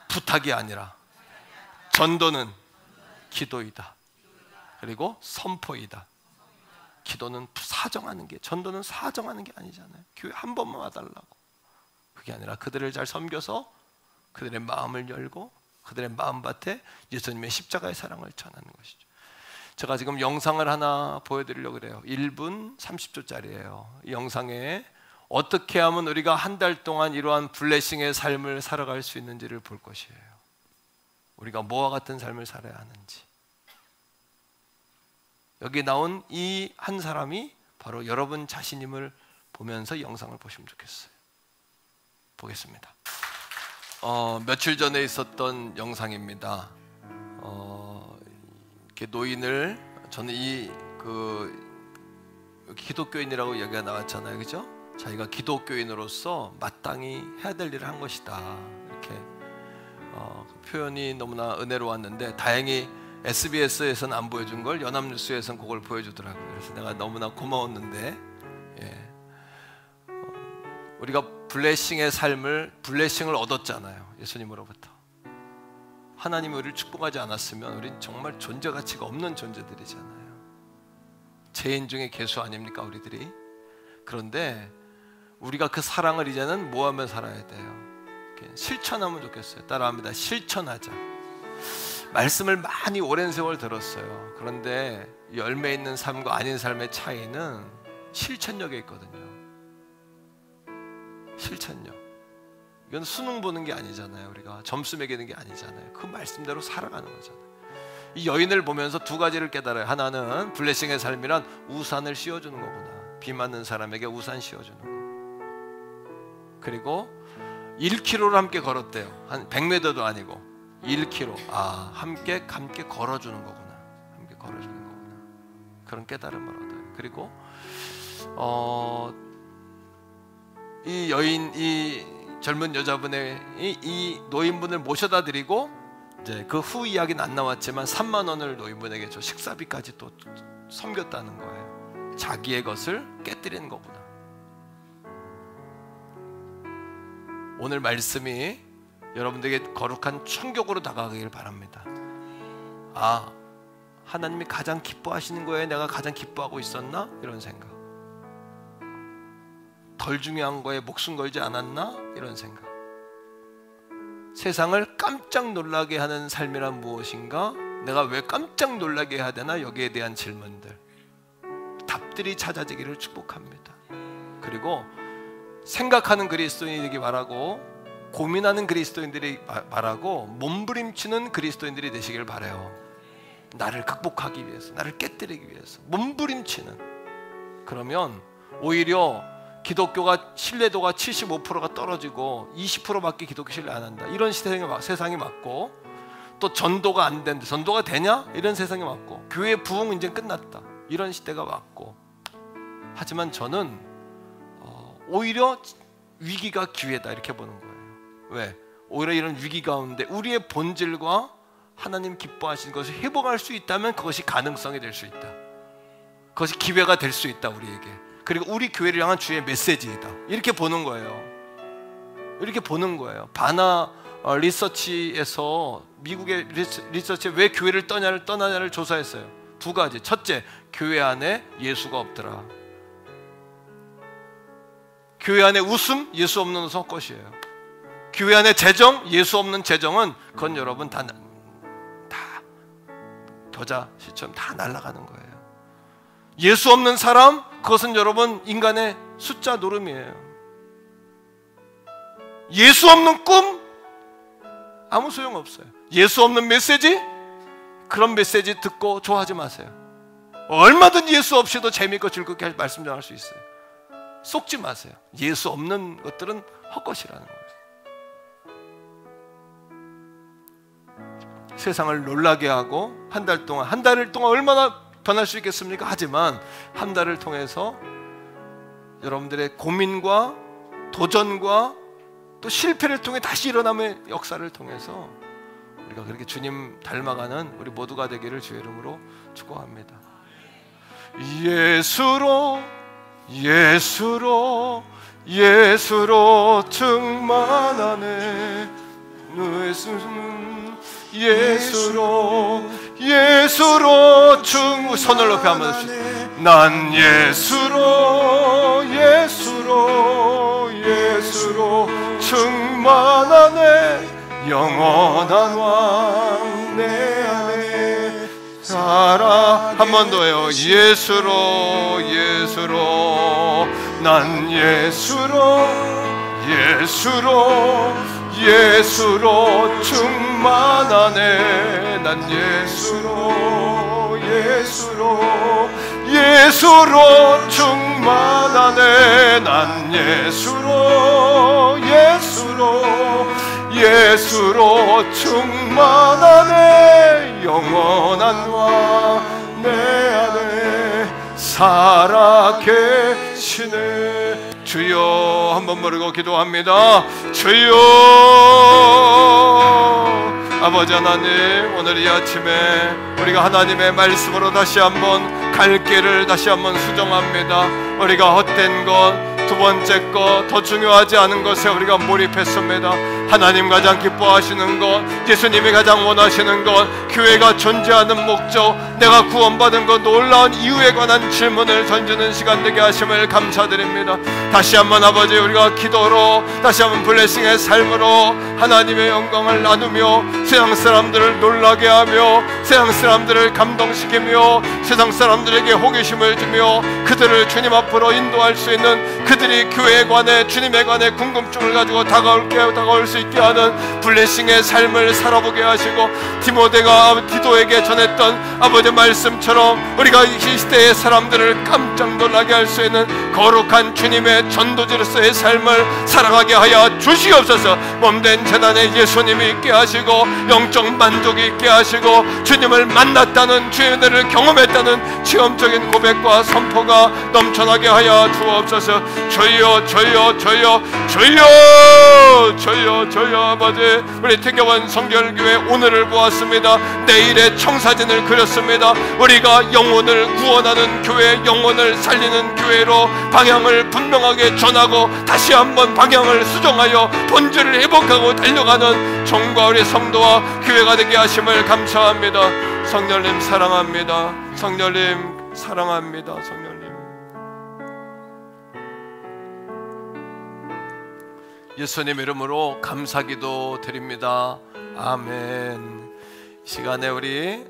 부탁이 아니라 전도는 기도이다. 그리고 선포이다. 기도는 사정하는 게, 전도는 사정하는 게 아니잖아요. 교회 한 번만 와달라고. 그게 아니라 그들을 잘 섬겨서 그들의 마음을 열고 그들의 마음밭에 예수님의 십자가의 사랑을 전하는 것이죠. 제가 지금 영상을 하나 보여드리려고 그래요. 1분 30초짜리예요. 이 영상에 어떻게 하면 우리가 한 달 동안 이러한 블레싱의 삶을 살아갈 수 있는지를 볼 것이에요. 우리가 뭐와 같은 삶을 살아야 하는지. 여기 나온 이 한 사람이 바로 여러분 자신임을 보면서 영상을 보시면 좋겠어요. 보겠습니다. 며칠 전에 있었던 영상입니다. 이렇게 노인을, 저는 기독교인이라고 얘기가 나왔잖아요, 그죠? 자기가 기독교인으로서 마땅히 해야 될 일을 한 것이다. 이렇게 그 표현이 너무나 은혜로웠는데 다행히 SBS에서는 안 보여준 걸 연합뉴스에서는 그걸 보여주더라고요. 그래서 내가 너무나 고마웠는데 우리가 블레싱을 얻었잖아요. 예수님으로부터. 하나님이 우리를 축복하지 않았으면 우린 정말 존재 가치가 없는 존재들이잖아요. 죄인 중에 괴수 아닙니까 우리들이? 그런데 우리가 그 사랑을 이제는 뭐 하면 살아야 돼요? 실천하면 좋겠어요. 따라합니다. 실천하자. 말씀을 많이 오랜 세월 들었어요. 그런데 열매 있는 삶과 아닌 삶의 차이는 실천력에 있거든요. 실천력. 이건 수능 보는 게 아니잖아요. 우리가 점수 매기는 게 아니잖아요. 그 말씀대로 살아가는 거잖아요. 이 여인을 보면서 두 가지를 깨달아요. 하나는 블레싱의 삶이란 우산을 씌워주는 거구나. 비 맞는 사람에게 우산 씌워주는 거. 그리고 1km를 함께 걸었대요. 한 100m도 아니고 1km. 함께 걸어주는 거구나. 함께 걸어주는 거구나. 그런 깨달음을 얻어요. 그리고 이 여인, 이 젊은 여자분의 이 노인분을 모셔다 드리고 이제 그 후 이야기는 안 나왔지만 3만 원을 노인분에게 줘 식사비까지 또 섬겼다는 거예요. 자기의 것을 깨뜨리는 거구나. 오늘 말씀이 여러분들에게 거룩한 충격으로 다가가길 바랍니다. 하나님이 가장 기뻐하시는 거에 내가 가장 기뻐하고 있었나? 이런 생각. 덜 중요한 거에 목숨 걸지 않았나? 이런 생각. 세상을 깜짝 놀라게 하는 삶이란 무엇인가? 내가 왜 깜짝 놀라게 해야 되나? 여기에 대한 질문들, 답들이 찾아지기를 축복합니다. 그리고 생각하는 그리스도인이 되기 바라고, 고민하는 그리스도인들이 바라고, 몸부림치는 그리스도인들이 되시길 바라요. 나를 극복하기 위해서, 나를 깨뜨리기 위해서 몸부림치는. 그러면 오히려 기독교가 신뢰도가 75%가 떨어지고 20%밖에 기독교 신뢰 안 한다, 이런 세상이 맞고, 또 전도가 안 된다, 전도가 되냐? 이런 세상이 맞고, 교회 부흥은 이제 끝났다, 이런 시대가 왔고. 하지만 저는 오히려 위기가 기회다, 이렇게 보는 거예요. 왜? 오히려 이런 위기 가운데 우리의 본질과 하나님 기뻐하시는 것을 회복할 수 있다면 그것이 가능성이 될 수 있다. 그것이 기회가 될 수 있다, 우리에게. 그리고 우리 교회를 향한 주의 메시지이다, 이렇게 보는 거예요. 이렇게 보는 거예요. 바나 리서치에서, 미국의 리서치에 왜 교회를 떠나냐를 조사했어요. 두 가지. 첫째, 교회 안에 예수가 없더라. 교회 안에 웃음, 예수 없는 웃음 헛것이에요. 교회 안에 재정, 예수 없는 재정은 그건 여러분 다 겨자 씨처럼 다 날아가는 거예요. 예수 없는 사람, 그것은 여러분 인간의 숫자 노름이에요. 예수 없는 꿈, 아무 소용없어요. 예수 없는 메시지, 그런 메시지 듣고 좋아하지 마세요. 얼마든지 예수 없이도 재미있고 즐겁게 말씀 전할 수 있어요. 속지 마세요. 예수 없는 것들은 헛것이라는 거예요. 세상을 놀라게 하고 한 달 동안 얼마나 변할 수 있겠습니까? 하지만 한 달을 통해서 여러분들의 고민과 도전과 또 실패를 통해 다시 일어남의 역사를 통해서 우리가 그렇게 주님 닮아가는 우리 모두가 되기를 주의 이름으로 축복합니다. 예수로 충만하네. 예수로 손을 높여 한번 듭시다. 난 예수로 충만하네. 영원한 왕 내 안에 살아. 한 번 더 해요. 예수로 난 예수로 충만하네. 난 예수로 충만하네. 난 예수로 충만하네. 영원한 왕 내 안에 살아 계시네. 주여, 한번 부르고 기도합니다. 주여. 아버지 하나님, 오늘 이 아침에 우리가 하나님의 말씀으로 다시 한번 갈 길을 다시 한번 수정합니다. 우리가 헛된 것, 두 번째 것, 더 중요하지 않은 것에 우리가 몰입했습니다. 하나님 가장 기뻐하시는 것, 예수님이 가장 원하시는 것, 교회가 존재하는 목적, 내가 구원받은 것, 놀라운 이유에 관한 질문을 던지는 시간 되게 하심을 감사드립니다. 다시 한번 아버지, 우리가 기도로, 다시 한번 블레싱의 삶으로 하나님의 영광을 나누며 세상 사람들을 놀라게 하며 세상 사람들을 감동시키며 세상 사람들에게 호기심을 주며 그들을 주님 앞으로 인도할 수 있는, 그들이 교회에 관해, 주님에 관해 궁금증을 가지고 다가올 수 있게 하는 블레싱의 삶을 살아보게 하시고, 디도에게 전했던 아버지 말씀처럼 우리가 이 시대의 사람들을 깜짝 놀라게 할 수 있는 거룩한 주님의 전도지로서의 삶을 살아가게 하여 주시옵소서. 몸된 재단에 예수님이 있게 하시고 영적 만족이 있게 하시고 주님을 만났다는, 주의 은혜를 경험했다는 체험적인 고백과 선포가 넘쳐나게 하여 주옵소서. 주여 주여 주여 주여 주여 주여. 아버지, 우리 태교원 성결교회 오늘을 보았습니다. 내일의 청사진을 그렸습니다. 우리가 영혼을 구원하는 교회, 영혼을 살리는 교회로 방향을 분명하게 전하고 다시 한번 방향을 수정하여 본질을 회복하고 달려가는 종과 우리 성도와 교회가 되게 하심을 감사합니다. 성령님 사랑합니다. 성령님 사랑합니다. 성령님, 예수님 이름으로 감사기도 드립니다. 아멘. 이 시간에 우리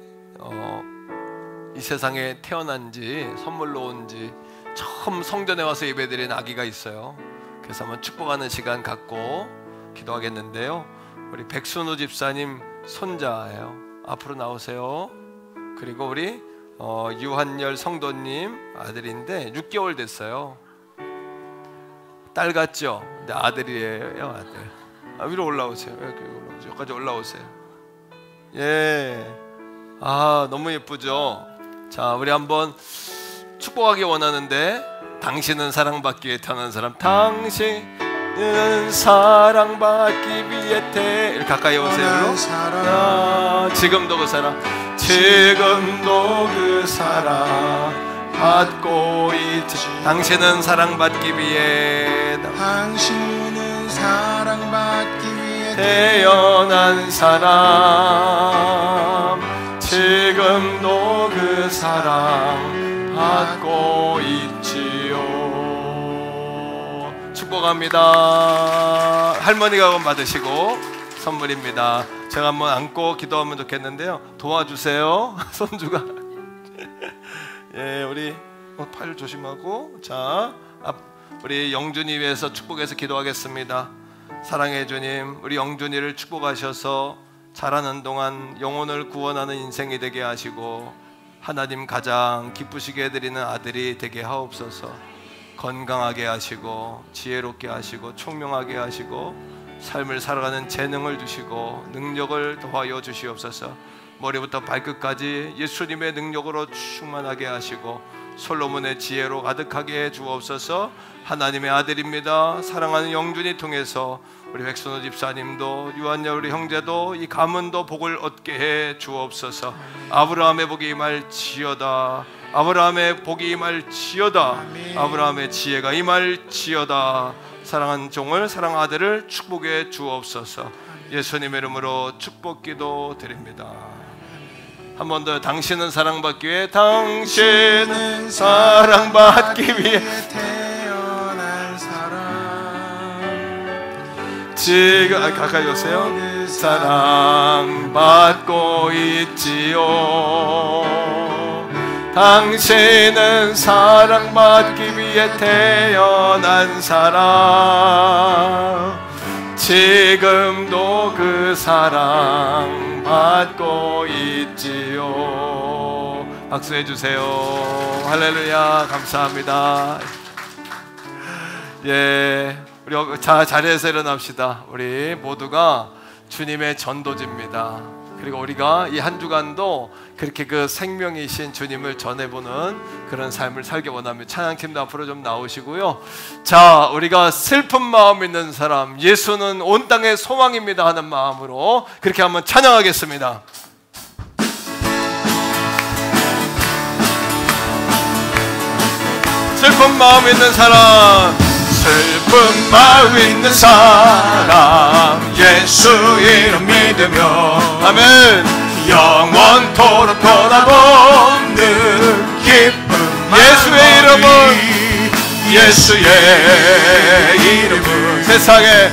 이 세상에 태어난 지, 선물로 온 지 처음 성전에 와서 예배드린 아기가 있어요. 그래서 한번 축복하는 시간 갖고 기도하겠는데요. 우리 백순우 집사님 손자예요. 앞으로 나오세요. 그리고 우리 유한열 성도님 아들인데 6개월 됐어요. 딸 같죠? 근데 아들이에요, 아들. 위로 올라오세요. 여기 올라오세요. 여기까지 올라오세요. 예. 너무 예쁘죠? 자, 우리 한번 축복하기 원하는데, 당신은 사랑받기 위해 태어난 사람, 당신은 사랑받기 위해 이렇게 가까이 오세요. 지금도 그 사랑, 지금도 그 사랑 받고 있지. 당신은 사랑받기 위해, 당신은 사랑받기 위해 태어난 사람, 지금도 그 사랑 받고 있지요. 축복합니다. 할머니가 받으시고 선물입니다. 제가 한번 안고 기도하면 좋겠는데요. 도와주세요, 손주가. 예, 우리 팔 조심하고. 자, 우리 영준이 위해서 축복해서 기도하겠습니다. 사랑의 주님, 우리 영준이를 축복하셔서 자라는 동안 영혼을 구원하는 인생이 되게 하시고 하나님 가장 기쁘시게 해드리는 아들이 되게 하옵소서. 건강하게 하시고 지혜롭게 하시고 총명하게 하시고 삶을 살아가는 재능을 주시고 능력을 더하여 주시옵소서. 머리부터 발끝까지 예수님의 능력으로 충만하게 하시고 솔로몬의 지혜로 가득하게 해 주옵소서. 하나님의 아들입니다. 사랑하는 영준이 통해서 우리 백선호 집사님도 유한열 우리 형제도 이 가문도 복을 얻게 해 주옵소서. 아브라함의 복이 임할지어다. 아브라함의 복이 임할지어다. 아브라함의 지혜가 임할지어다. 사랑하는 종을, 사랑하는 아들을 축복해 주옵소서. 예수님의 이름으로 축복기도 드립니다. 한 번 더. 당신은 사랑받기 위해, 당신은 사랑받기 위해 태어난 사람, 지금 가까이 오세요. 사랑받고 있지요. 당신은 사랑받기 위해 태어난 사람, 지금도 그 사랑 받고 있지요. 박수해 주세요. 할렐루야. 감사합니다. 예, 우리 자리에서 일어납시다. 우리 모두가 주님의 전도지입니다. 그리고 우리가 이 한 주간도 그렇게 그 생명이신 주님을 전해보는 그런 삶을 살기 원하며 찬양팀도 앞으로 좀 나오시고요. 자, 우리가 슬픈 마음 있는 사람, 예수는 온 땅의 소망입니다 하는 마음으로 그렇게 한번 찬양하겠습니다. 슬픈 슬픈 마음 있는 사람, 슬픈 마음 있는 사람 예수 이름 믿으며 아멘. 영원토록 변함없는 기쁨 예수의 이름은 예수의 이름은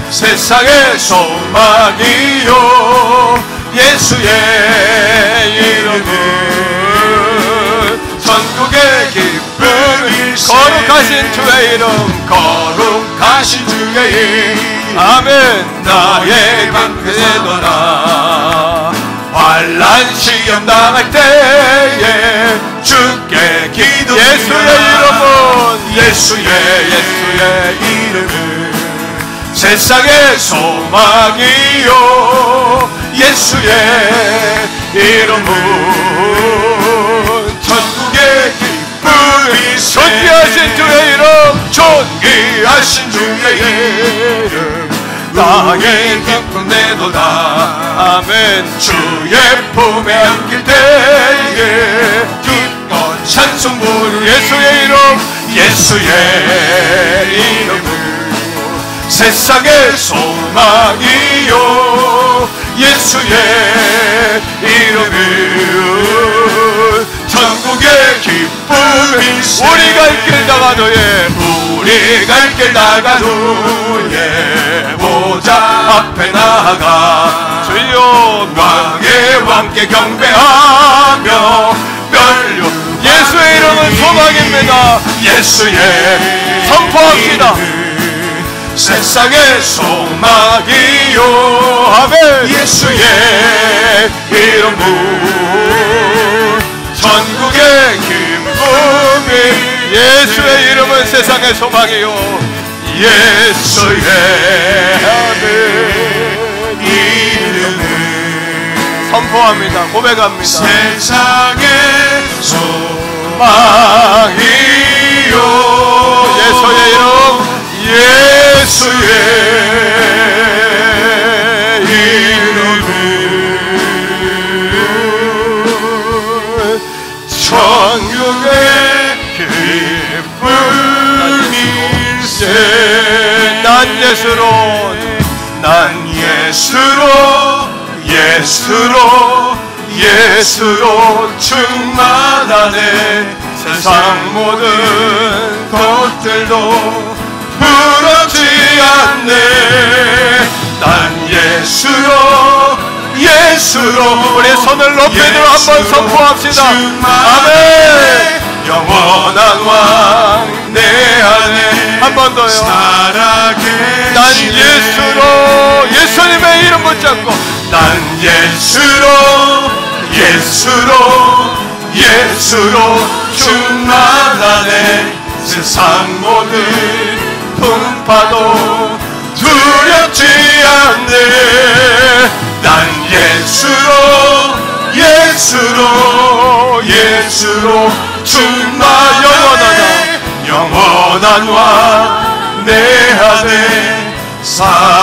세상의 소망이요 예수의 이름은 전국의 기쁨일세 거룩하신 주의 이름, 거룩하신 주의 이름 아멘. 나의 방패도다 환난 시험 당할 때에 주께 기도드려 예수의 예수의 이름은 세상의 소망이요 예수의 이름은 천국의 기쁨이세 존귀하신 주의 이름, 존귀하신 주의 이름 나의 기쁨 내도다 아멘. 주의 품에 안길 때에 기뻐 찬송 부르 예수의 이름, 예수의 이름은 세상의 소망이요 예수의 이름은 천국의 기쁨일세 우리 갈 길 나가도에 우리 갈 길 나가도에 보좌 앞에 나아가 주여 왕의 왕께 경배하며 멸류 예수의 이름은 소망입니다. 예수의 선포합시다. 이름은 세상의 소망이요 아멘. 예수의 이름은 전국의 기쁨이 예수의 이름은 세상의 소망이요 예수의 이름은 선포합니다. 고백합니다. 세상의 소망이요 예수의 이름, 예수의 이름은 천국의 기쁨일세 난 예수로 예수로 충만하네 세상 모든 것들도 부럽지 않네 난 예수로 우리 손을 높이 들어 한번 선포합시다. 아멘 영원한 왕 내 안에 한 번 더요. 살아계시네 난 예수님의 이름 붙잡고 난 예수로 충만하네 세상 모든 풍파도 두렵지 않네 난 예수로 충만하네 영원한 왕 내 안에 살아계시네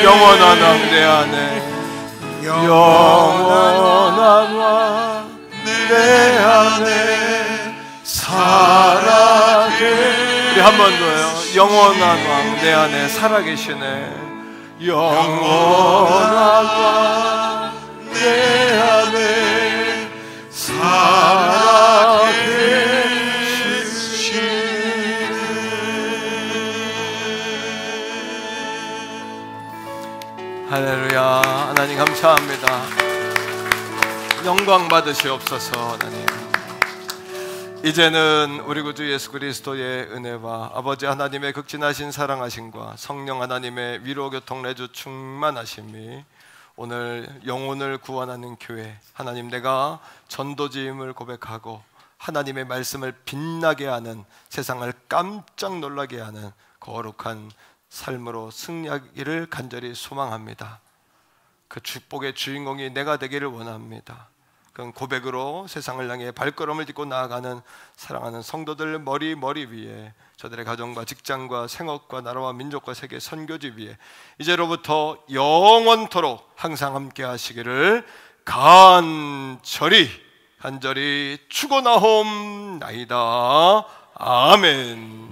영원한 왕 내 안에 영원한 왕 내 안에 살아계시네 우리 한 번 더요. 영원한 왕 내 안에 살아계시네 영원한 왕 내 안에 살아계시네 할렐루야. 하나님 감사합니다. 영광 받으시옵소서. 하나님 이제는 우리 구주 예수 그리스도의 은혜와 아버지 하나님의 극진하신 사랑하심과 성령 하나님의 위로 교통 내주 충만하심이 오늘 영혼을 구원하는 교회 하나님 내가 전도지임을 고백하고 하나님의 말씀을 빛나게 하는 세상을 깜짝 놀라게 하는 거룩한 삶으로 승리하기를 간절히 소망합니다. 그 축복의 주인공이 내가 되기를 원합니다. 그런 고백으로 세상을 향해 발걸음을 딛고 나아가는 사랑하는 성도들 머리 위에 저들의 가정과 직장과 생업과 나라와 민족과 세계 선교지 위에 이제로부터 영원토록 항상 함께 하시기를 간절히 간절히 추고나옵나이다. 아멘.